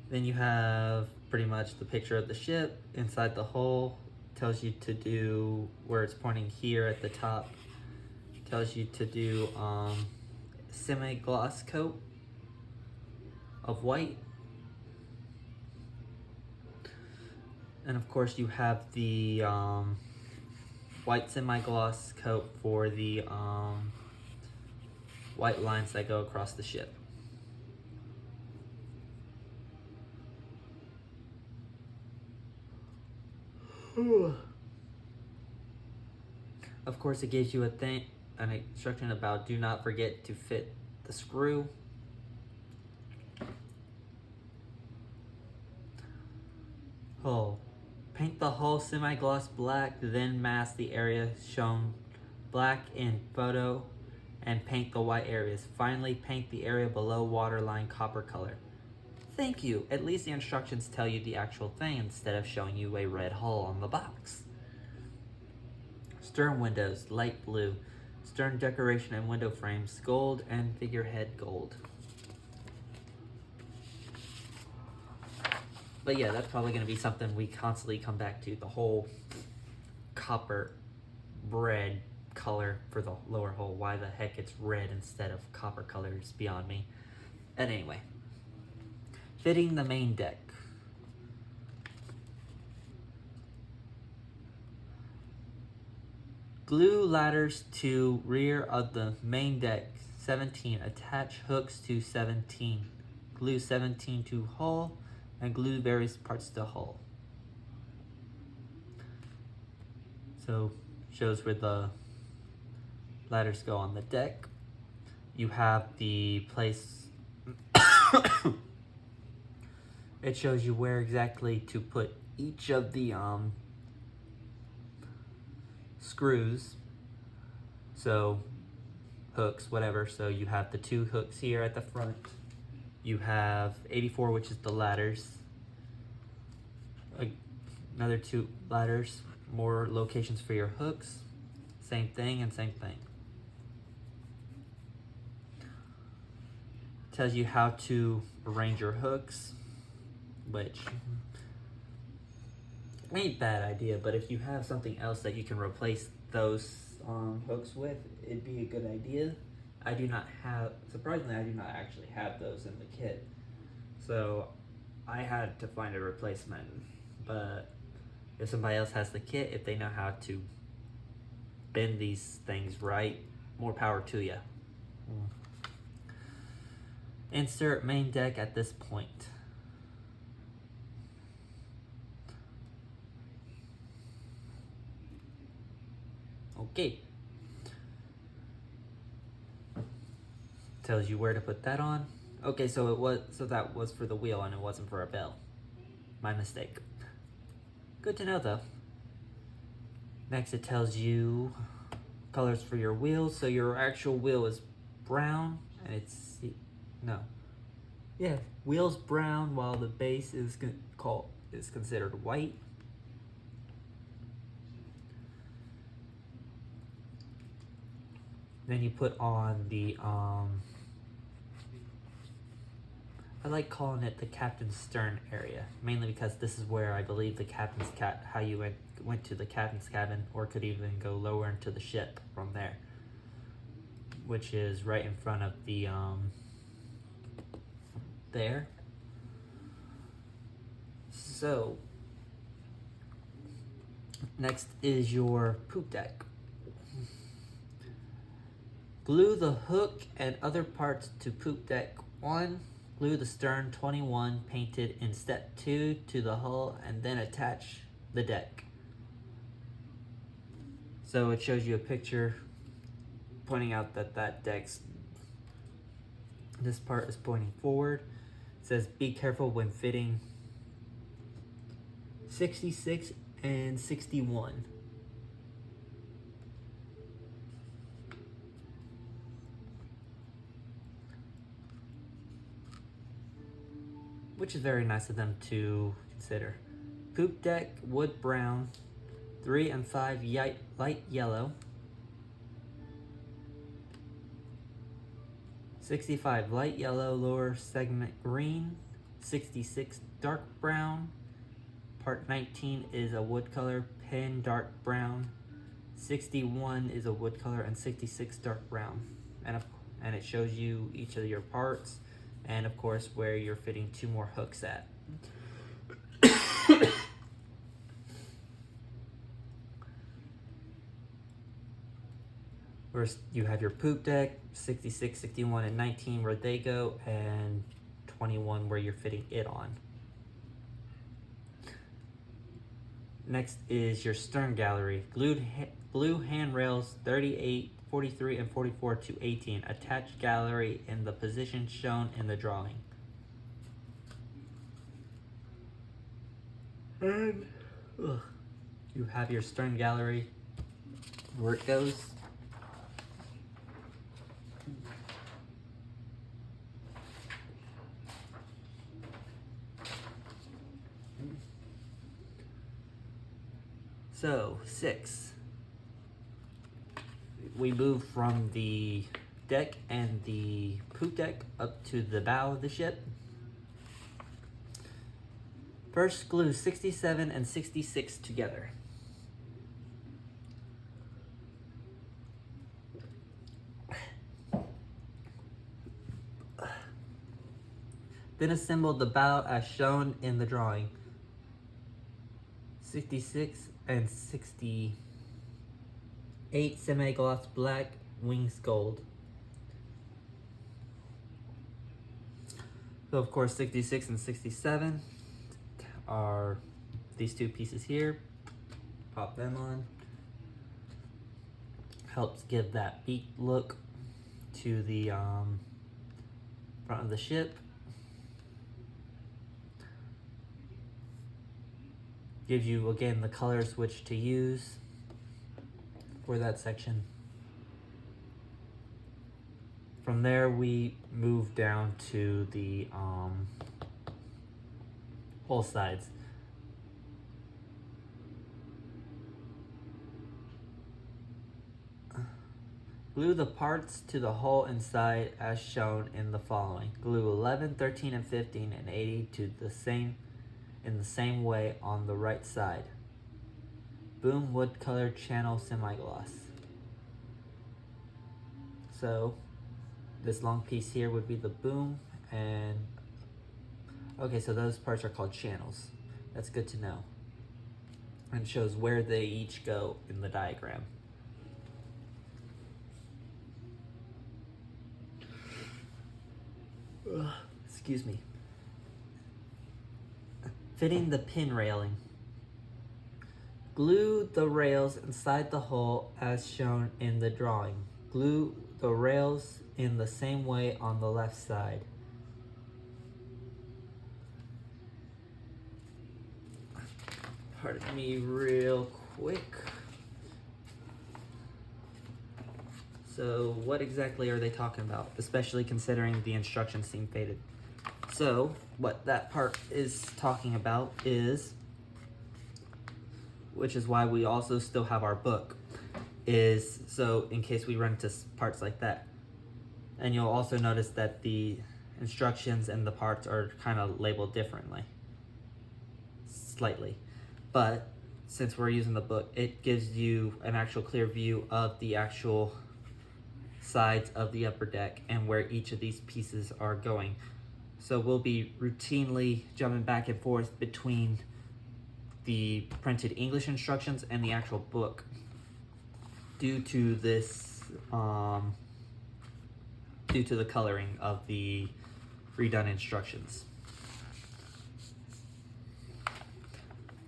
Then you have pretty much the picture of the ship inside the hull. Tells you to do where it's pointing here at the top. Tells you to do semi-gloss coat of white. And of course you have the white semi-gloss coat for the white lines that go across the ship. Of course, it gives you an instruction about do not forget to fit the screw. Hull. Paint the hull semi-gloss black, then mask the area shown black in photo and paint the white areas. Finally, paint the area below waterline copper color. Thank you. At least the instructions tell you the actual thing instead of showing you a red hull on the box. Stern windows, light blue. Stern decoration and window frames, gold, and figurehead gold. But yeah, that's probably going to be something we constantly come back to. The whole copper red color for the lower hull. Why the heck it's red instead of copper color is beyond me. And anyway. Fitting the main deck. Glue ladders to rear of the main deck. 17. Attach hooks to 17. Glue 17 to hull and glue various parts to hull. So shows where the ladders go on the deck. You have the place. It shows you where exactly to put each of the screws. So hooks, whatever. So you have the 2 hooks here at the front. You have 84, which is the ladders. Another 2 ladders, more locations for your hooks. Same thing and same thing. Tells you how to arrange your hooks, which ain't a bad idea, but if you have something else that you can replace those hooks with, it'd be a good idea. I do not have, surprisingly, I do not actually have those in the kit. So I had to find a replacement, but if somebody else has the kit, if they know how to bend these things right, more power to you. Insert main deck at this point. Okay. Tells you where to put that on. Okay, so that was for the wheel and it wasn't for a bell. My mistake. Good to know though. Next it tells you colors for your wheels. So your actual wheel is brown and it's wheel's brown while the base is considered white. Then you put on the I like calling it the captain's stern area, mainly because this is where I believe the captain's how you went to the captain's cabin, or could even go lower into the ship from there, which is right in front of the there. So next is your poop deck. Glue the hook and other parts to poop deck 1. Glue the stern 21 painted in step 2 to the hull and then attach the deck. So it shows you a picture pointing out that this part is pointing forward. It says be careful when fitting 66 and 61. Which is very nice of them to consider. Poop deck, wood brown, 3 and 5 light yellow, 65 light yellow, lower segment green, 66 dark brown, part 19 is a wood color, pen dark brown, 61 is a wood color, and 66 dark brown. And it shows you each of your parts, and of course where you're fitting 2 more hooks at. First, you have your poop deck, 66, 61, and 19 where they go, and 21 where you're fitting it on. Next is your stern gallery. Glue handrails 38, 43, and 44 to 18. Attached gallery in the position shown in the drawing. And you have your stern gallery where it goes. So 6, we move from the deck and the poop deck up to the bow of the ship. First, glue 67 and 66 together. Then assemble the bow as shown in the drawing. 66 and 68 semi-gloss black, wings gold. So of course 66 and 67 are these 2 pieces here. Pop them on. Helps give that beak look to the front of the ship. Gives you again the colors which to use for that section. From there we move down to the hull sides. Glue the parts to the hull inside as shown in the following. Glue 11, 13, and 15 and 80 to the same in the same way on the right side. Boom wood color channel semi-gloss. So this long piece here would be the boom, and okay, so those parts are called channels. That's good to know. And it shows where they each go in the diagram. Excuse me. Fitting the pin railing. Glue the rails inside the hull as shown in the drawing. Glue the rails in the same way on the left side. Pardon me real quick. So what exactly are they talking about? Especially considering the instructions seem faded. So what that part is talking about is, which is why we also still have our book, is so in case we run into parts like that. And you'll also notice that the instructions and the parts are kind of labeled differently, slightly. But since we're using the book, it gives you an actual clear view of the actual sides of the upper deck and where each of these pieces are going. So we'll be routinely jumping back and forth between the printed English instructions and the actual book due to this, due to the coloring of the redone instructions.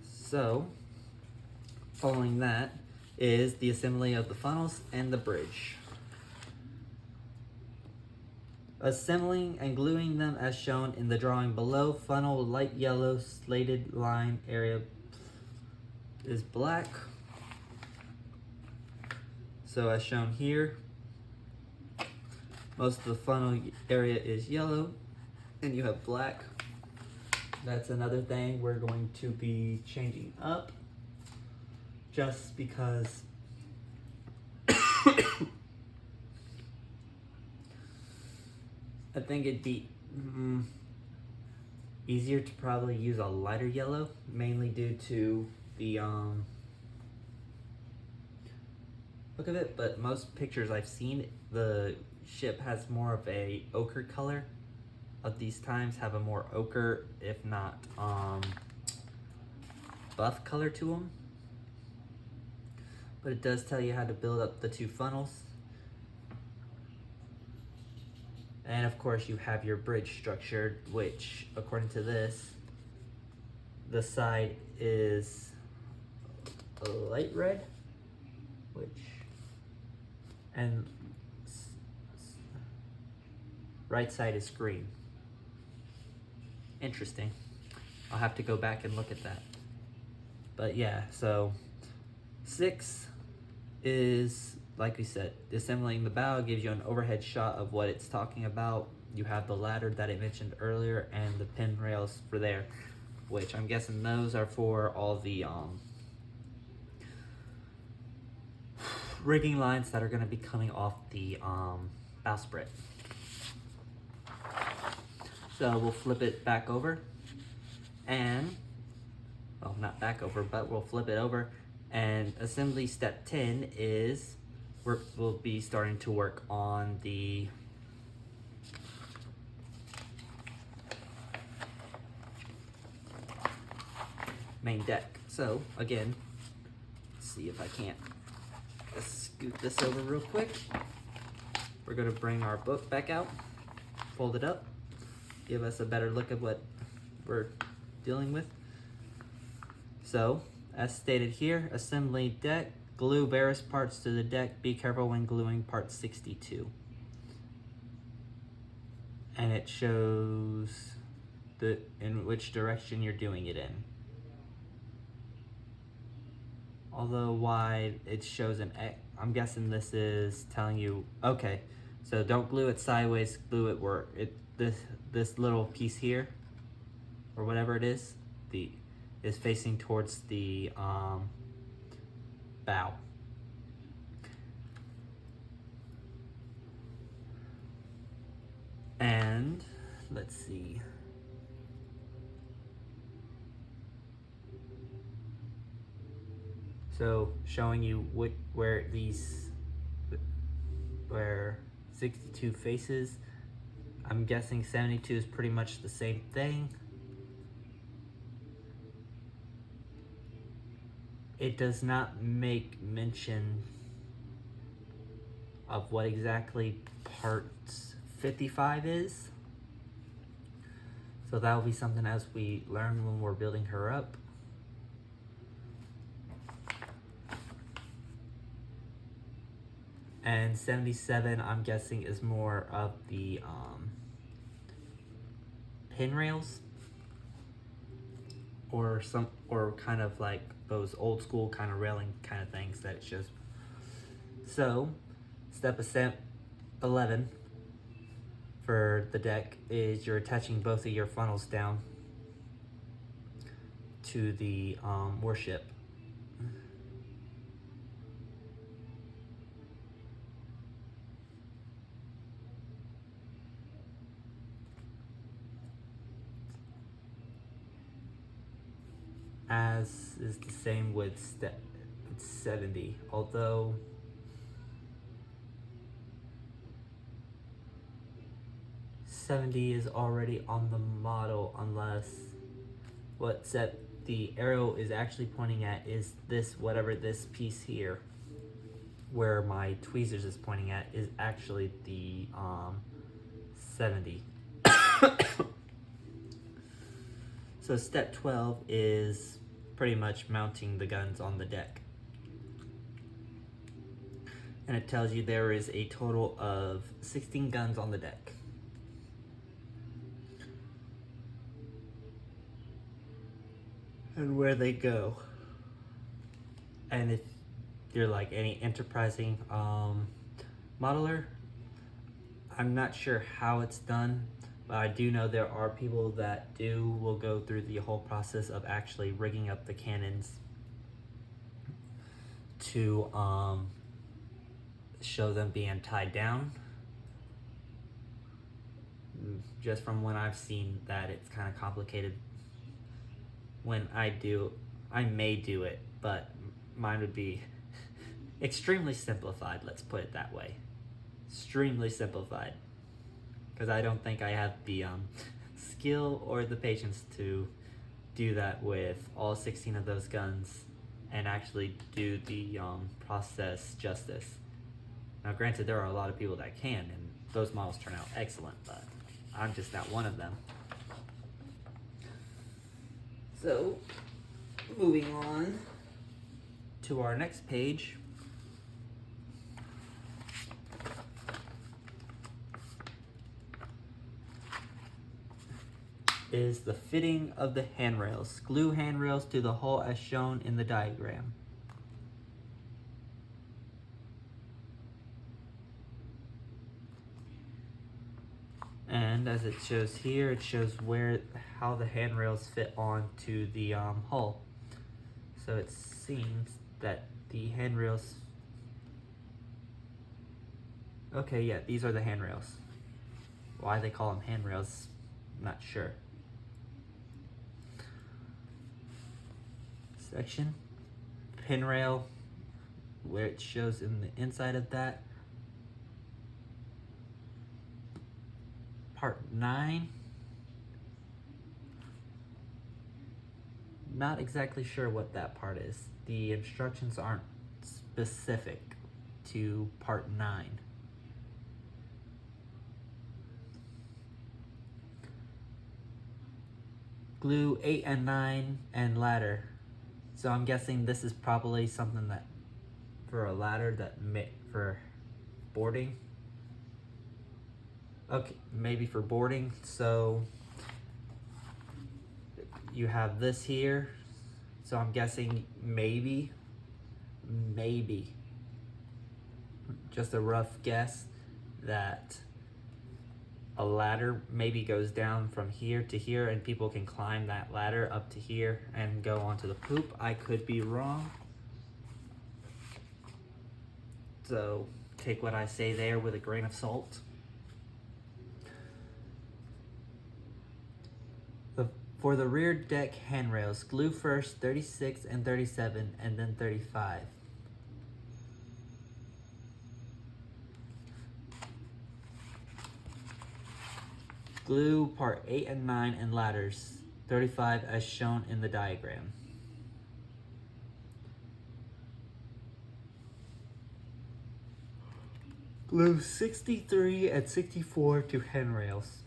So, following that is the assembly of the funnels and the bridge. Assembling and gluing them as shown in the drawing below. Funnel light yellow, slated line area is black. So as shown here, most of the funnel area is yellow and you have black. That's another thing we're going to be changing up, just because I think it'd be easier to probably use a lighter yellow, mainly due to the look of it, but most pictures I've seen, the ship has more of a ochre color. Of these times have a more ochre, if not buff color to them. But it does tell you how to build up the two funnels. And of course you have your bridge structured, which according to this, the side is a light red, and right side is green. Interesting. I'll have to go back and look at that. But yeah, so 6 is, like we said, assembling the bow gives you an overhead shot of what it's talking about. You have the ladder that I mentioned earlier and the pin rails for there, which I'm guessing those are for all the rigging lines that are going to be coming off the bowsprit. So we'll flip it back over and, well, not back over, but we'll flip it over. And assembly step 10 is we'll be starting to work on the main deck. So again, let's see if I can't scoot this over real quick. We're gonna bring our book back out, fold it up, give us a better look at what we're dealing with. So, as stated here, assembly deck, glue various parts to the deck. Be careful when gluing part 62. And it shows in which direction you're doing it in. Although wide, it shows an X. I'm guessing this is telling you, okay, so don't glue it sideways, glue it where this little piece here, or whatever it is, is facing towards the bow. And let's see. So showing you where 62 faces. I'm guessing 72 is pretty much the same thing. It does not make mention of what exactly part 55 is. So that will be something as we learn when we're building her up. And 77, I'm guessing, is more of the pin rails, or kind of like those old school kind of railing kind of things that it shows. So, step 11 for the deck is you're attaching both of your funnels down to the warship. As is the same with step 70, although is already on the model, unless what set the arrow is actually pointing at is whatever this piece here, where my tweezers is pointing at, is actually the 70. So step 12 is pretty much mounting the guns on the deck. And it tells you there is a total of 16 guns on the deck. And where they go. And if you're like any enterprising modeler, I'm not sure how it's done, but I do know there are people that will go through the whole process of actually rigging up the cannons to show them being tied down. Just from what I've seen, that it's kind of complicated. When I may do it, but mine would be extremely simplified, let's put it that way. Extremely simplified. Because I don't think I have the skill or the patience to do that with all 16 of those guns and actually do the process justice. Now granted, there are a lot of people that can, and those models turn out excellent, but I'm just not one of them. So, moving on to our next page. Is the fitting of the handrails. Glue handrails to the hull as shown in the diagram. And as it shows here, it shows how the handrails fit onto the hull. So it seems that the handrails. Okay, yeah, these are the handrails. Why they call them handrails, not sure. Section, pin rail, where it shows in the inside of that. Part 9. Not exactly sure what that part is. The instructions aren't specific to part 9. Glue 8 and 9 and ladder. So I'm guessing this is probably something that for a ladder that for boarding. Okay, maybe for boarding. So you have this here. So I'm guessing maybe, just a rough guess, that a ladder maybe goes down from here to here and people can climb that ladder up to here and go onto the poop. I could be wrong. So take what I say there with a grain of salt. For the rear deck handrails, glue first 36 and 37 and then 35. Glue part 8 and 9 and ladders, 35 as shown in the diagram. Glue 63 and 64 to handrails.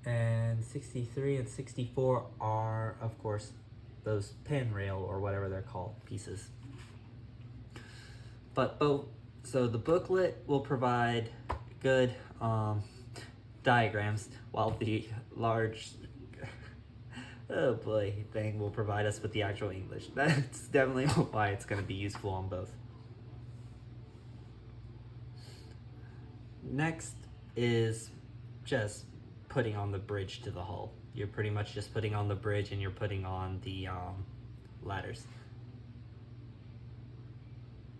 And 63 and 64 are, of course, those pin rail or whatever they're called pieces. But so the booklet will provide good diagrams, while the large oh boy thing will provide us with the actual English. That's definitely why it's going to be useful on both. Next is just putting on the bridge to the hull. You're pretty much just putting on the bridge and you're putting on the ladders.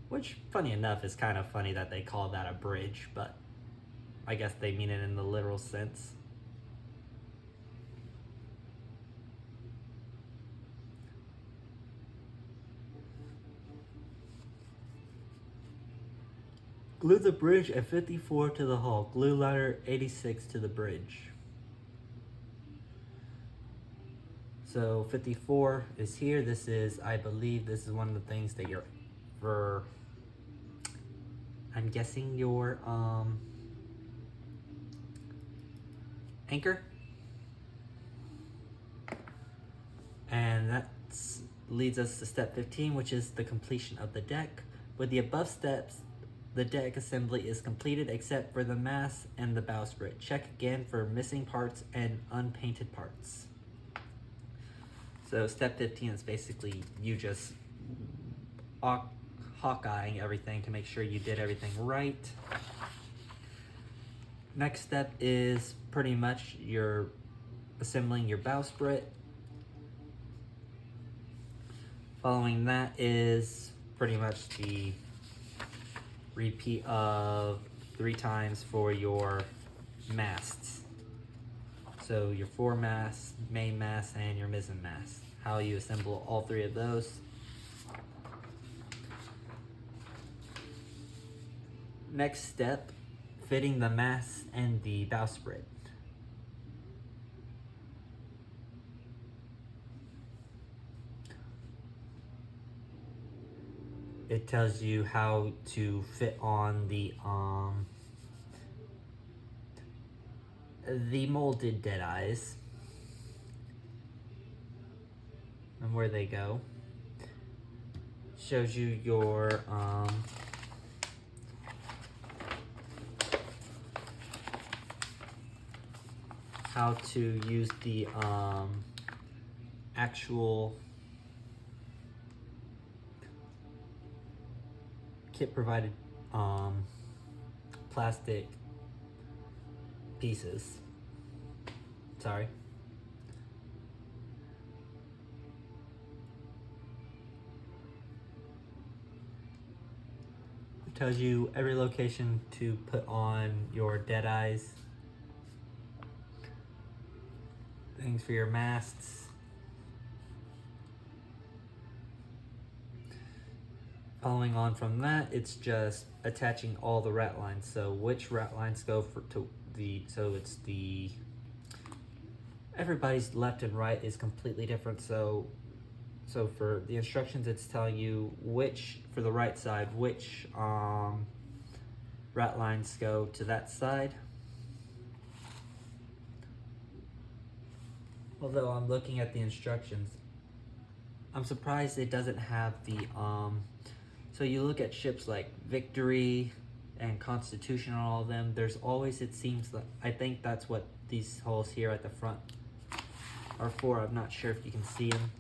Which, funny enough, is kind of funny that they call that a bridge, but I guess they mean it in the literal sense. Glue the bridge at 54 to the hull. Glue ladder 86 to the bridge. So 54 is here. This is, I believe, this is one of the things that you're for. I'm guessing your anchor. And that leads us to step 15, which is the completion of the deck. With the above steps, the deck assembly is completed except for the mast and the bowsprit. Check again for missing parts and unpainted parts. So step 15 is basically you just Hawkeyeing everything to make sure you did everything right. Next step is pretty much your assembling your bowsprit. Following that is pretty much the repeat of 3 times for your masts. So your foremast, main mast, and your mizzen mast. How you assemble all 3 of those. Next step, fitting the mast and the bowsprit. It tells you how to fit on the molded dead eyes and where they go. Shows you your how to use the actual kit provided plastic pieces. Sorry. It tells you every location to put on your dead eyes. Things for your masts. Following on from that, it's just attaching all the rat lines. So which rat lines go to the, so it's the, everybody's left and right is completely different. So for the instructions, it's telling you which, for the right side, which rat lines go to that side. Although I'm looking at the instructions, I'm surprised it doesn't have the so you look at ships like Victory and Constitution and all of them, there's always, it seems like, I think that's what these holes here at the front are for. I'm not sure if you can see them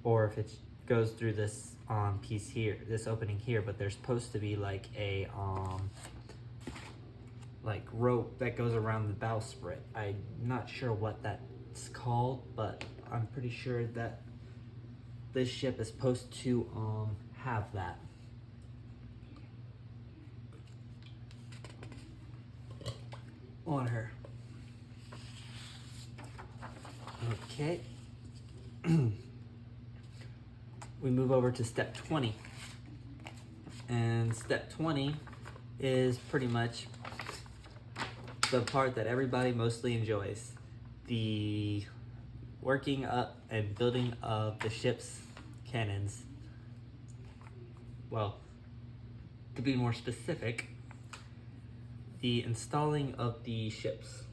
or if it goes through this piece here, this opening here, but there's supposed to be like a like rope that goes around the bowsprit. I'm not sure what that's called, but I'm pretty sure that this ship is supposed to have that. On her. Okay. We move over to step 20. And step 20 is pretty much the part that everybody mostly enjoys. The working up and building of the ship's cannons. Well, to be more specific, the installing of the ship's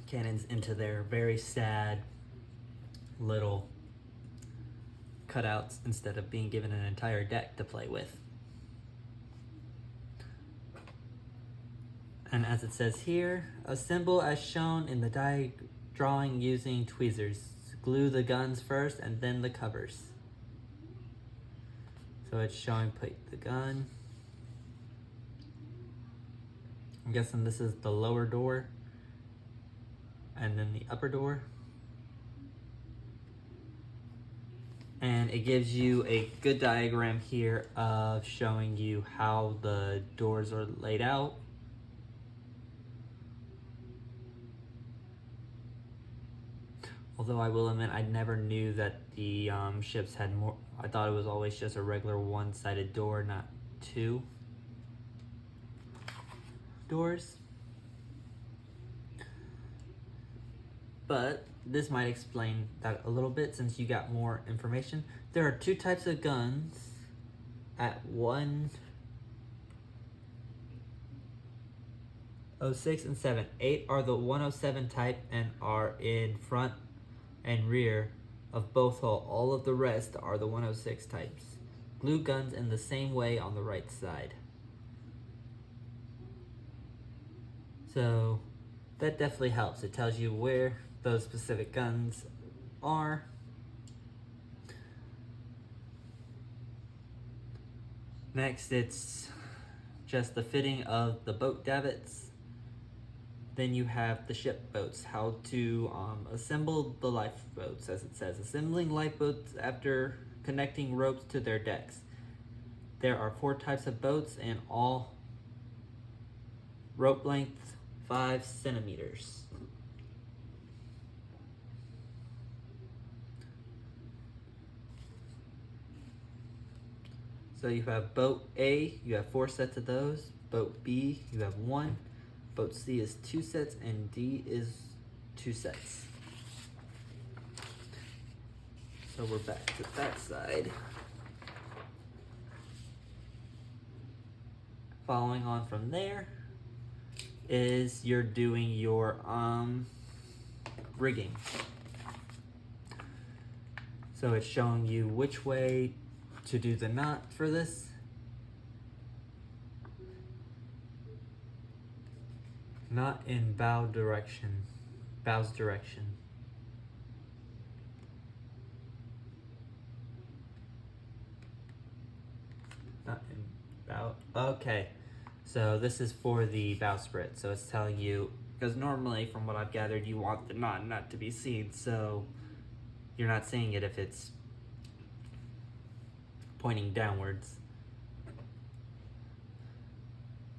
cannons into their very sad little cutouts instead of being given an entire deck to play with. And as it says here, assemble as shown in the drawing using tweezers. Glue the guns first and then the covers. So it's showing put the gun. I'm guessing this is the lower door and then the upper door. And it gives you a good diagram here of showing you how the doors are laid out. Although I will admit, I never knew that the ships had more. I thought it was always just a regular one-sided door, not 2 doors. But this might explain that a little bit since you got more information. There are 2 types of guns at 106 and 7. 8 are the 107 type and are in front and rear of both hull. All of the rest are the 106 types. Glue guns in the same way on the right side. So that definitely helps. It tells you where those specific guns are. Next, it's just the fitting of the boat davits. Then you have the ship boats, how to assemble the lifeboats, as it says. Assembling lifeboats after connecting ropes to their decks. There are 4 types of boats and all rope length 5 centimeters. So you have boat A, you have 4 sets of those. Boat B, you have 1. Boat C is 2 sets, and D is 2 sets. So we're back to that side. Following on from there is you're doing your rigging. So it's showing you which way to do the knot for this. Not in bow's direction. Not in bow. Okay, so this is for the bowsprit. So it's telling you, because normally from what I've gathered, you want the knot not to be seen, so you're not seeing it if it's pointing downwards.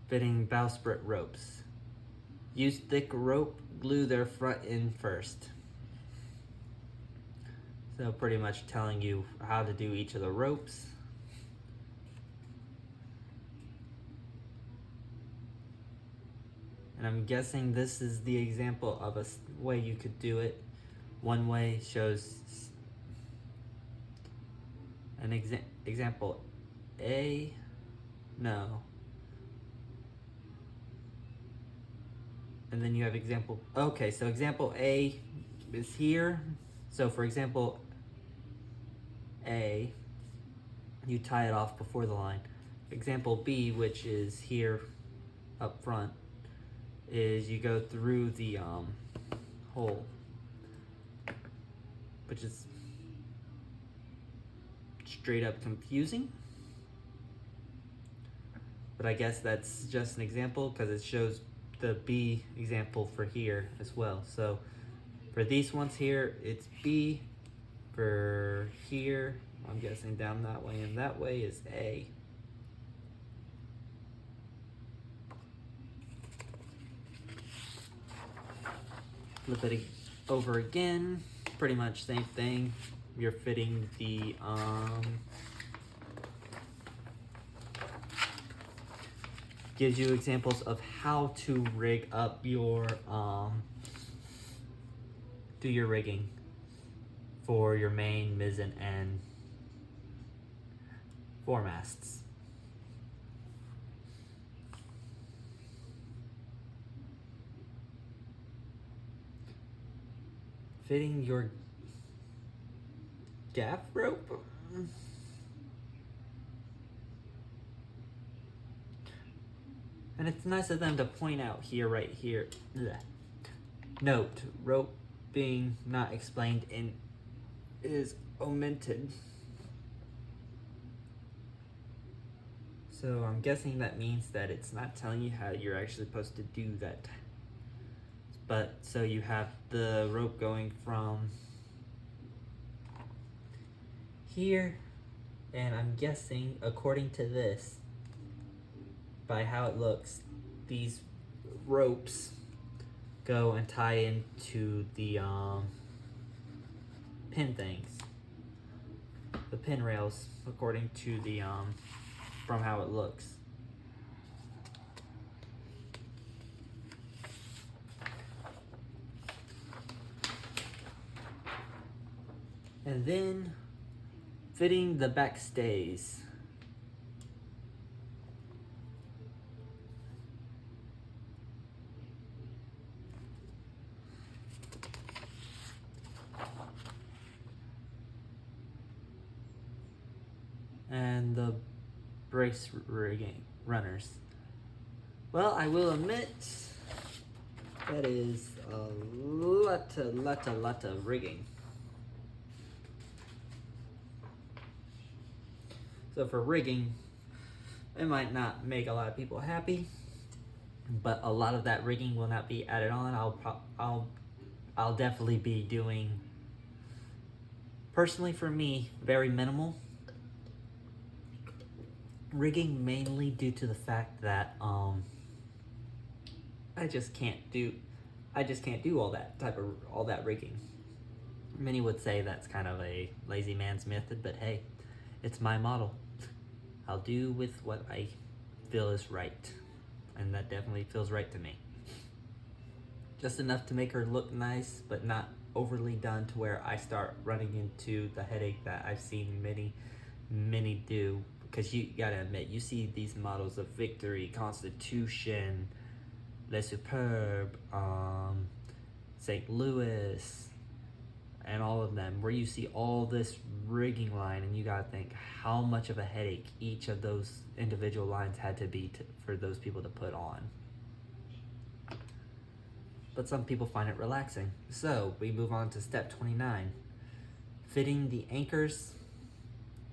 Fitting bowsprit ropes. Use thick rope, glue their front end first. So pretty much telling you how to do each of the ropes. And I'm guessing this is the example of a way you could do it. One way shows an example A, no. And then you have example, okay, so example A is here. So for example A, you tie it off before the line. Example B, which is here up front, is you go through the hole, which is straight up confusing. But I guess that's just an example because it shows the B example for here as well. So for these ones here, it's B. For here, I'm guessing down that way and that way is A. Flip it over again, pretty much same thing. You're fitting the gives you examples of how to rig up your do your rigging for your main, mizzen, and foremasts. Fitting your gaff rope. And it's nice of them to point out here, right here. Blech. Note, rope being not explained in is omitted. So I'm guessing that means that it's not telling you how you're actually supposed to do that. But so you have the rope going from here, and I'm guessing according to this, by how it looks, these ropes go and tie into the pin things, the pin rails, according to the from how it looks. And then fitting the back stays. and the brace rigging runners. Well, I will admit that is a lot of rigging. So for rigging, it might not make a lot of people happy, but a lot of that rigging will not be added on. I'll definitely be doing, personally for me, very minimal rigging, mainly due to the fact that I just can't do all that rigging. Many would say that's kind of a lazy man's method, but hey, it's my model. I'll do with what I feel is right, and that definitely feels right to me. Just enough to make her look nice, but not overly done to where I start running into the headache that I've seen many do. Because you gotta admit, you see these models of Victory, Constitution, Le Superbe, St. Louis, and all of them, where you see all this rigging line, and you gotta think how much of a headache each of those individual lines had to be for those people to put on. But some people find it relaxing. So we move on to step 29. Fitting the anchors.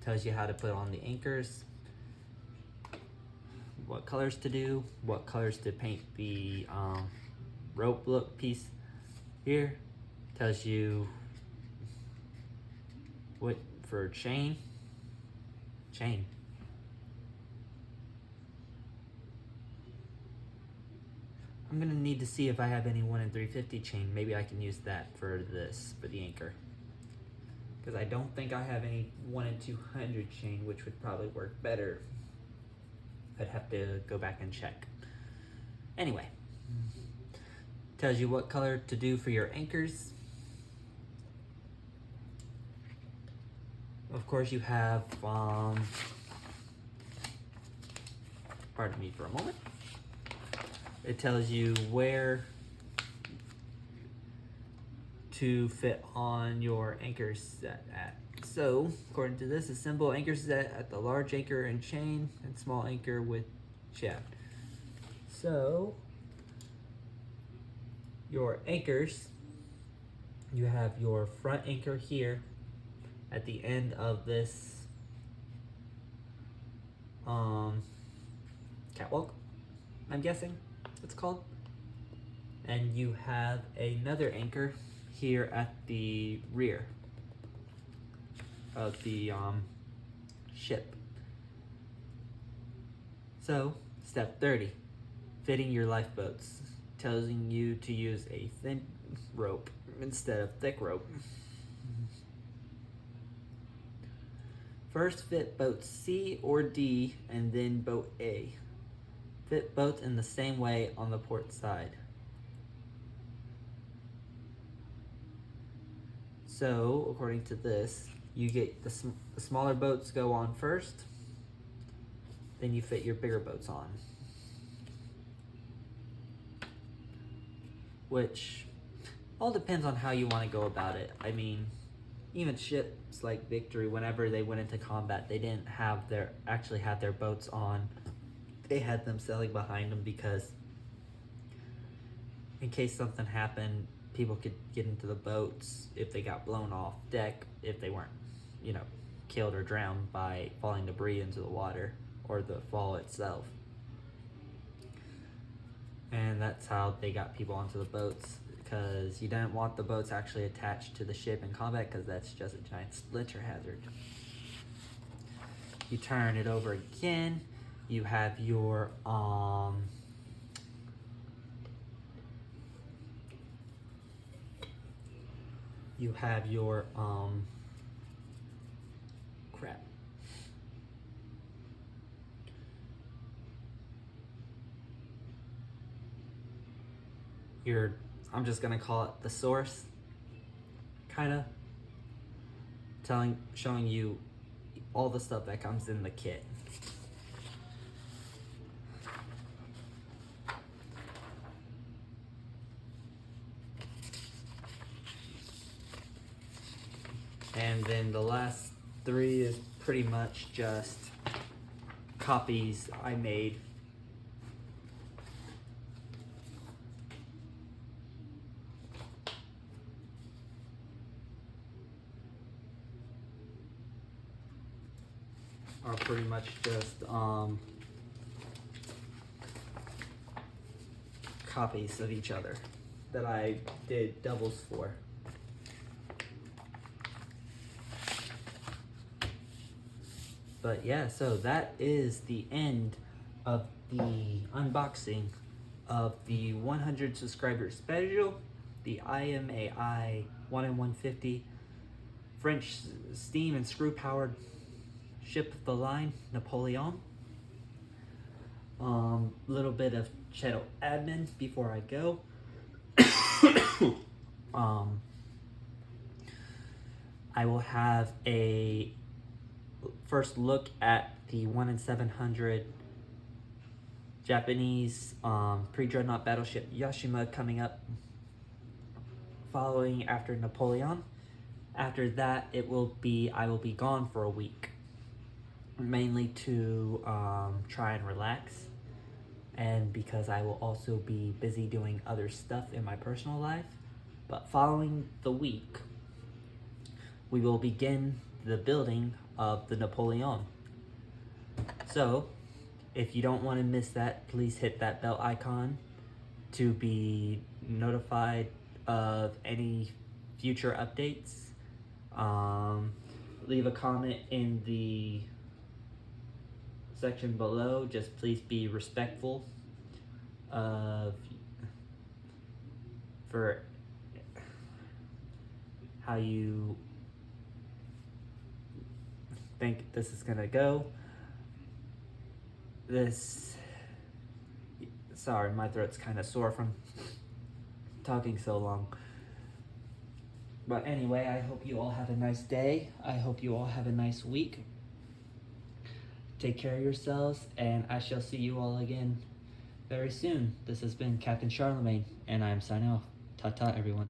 Tells you how to put on the anchors, what colors to do, what colors to paint the rope look piece here. Tells you what for chain. I'm gonna need to see if I have any 1 in 350 chain. Maybe I can use that for the anchor. Because I don't think I have any 1 in 200 chain, which would probably work better. I'd have to go back and check. Anyway, tells you what color to do for your anchors. Of course, you have, pardon me for a moment. It tells you where to fit on your anchor set at. So, according to this, assemble anchor set at the large anchor and chain and small anchor with shaft. So, your anchors, you have your front anchor here at the end of this catwalk, I'm guessing it's called. And you have another anchor here at the rear of the ship. So, step 30, fitting your lifeboats. Telling you to use a thin rope instead of thick rope. First fit boat C or D and then boat A. Fit both in the same way on the port side. So, according to this, you get the smaller boats go on first, then you fit your bigger boats on. Which all depends on how you want to go about it. I mean, even ships like Victory, whenever they went into combat, they didn't actually have their boats on. They had them sailing behind them because in case something happened, people could get into the boats if they got blown off deck, if they weren't, killed or drowned by falling debris into the water or the fall itself. And that's how they got people onto the boats, because you didn't want the boats actually attached to the ship in combat, because that's just a giant splinter hazard. You turn it over again, you have your crap. I'm just gonna call it the source, kinda showing you all the stuff that comes in the kit. And then the last three is pretty much just copies I made. Are pretty much just copies of each other that I did doubles for. But yeah, so that is the end of the unboxing of the 100 subscriber special, the IMAI 1 in 150 French steam and screw powered ship of the line Napoleon. Little bit of channel admin before I go. I will have a first look at the 1 in 700 Japanese pre-dreadnought battleship Yashima coming up, following after Napoleon. After that, I will be gone for a week, mainly to try and relax, and because I will also be busy doing other stuff in my personal life. But following the week, we will begin the building of the Napoleon. So if you don't want to miss that, please hit that bell icon to be notified of any future updates. Leave a comment in the section below. Just please be respectful of for how you think this is gonna go. Sorry, my throat's kind of sore from talking so long. But anyway, I hope you all have a nice day. I hope you all have a nice week. Take care of yourselves, and I shall see you all again very soon. This has been Captain Charlemagne, and I am signing off. Ta-ta, everyone.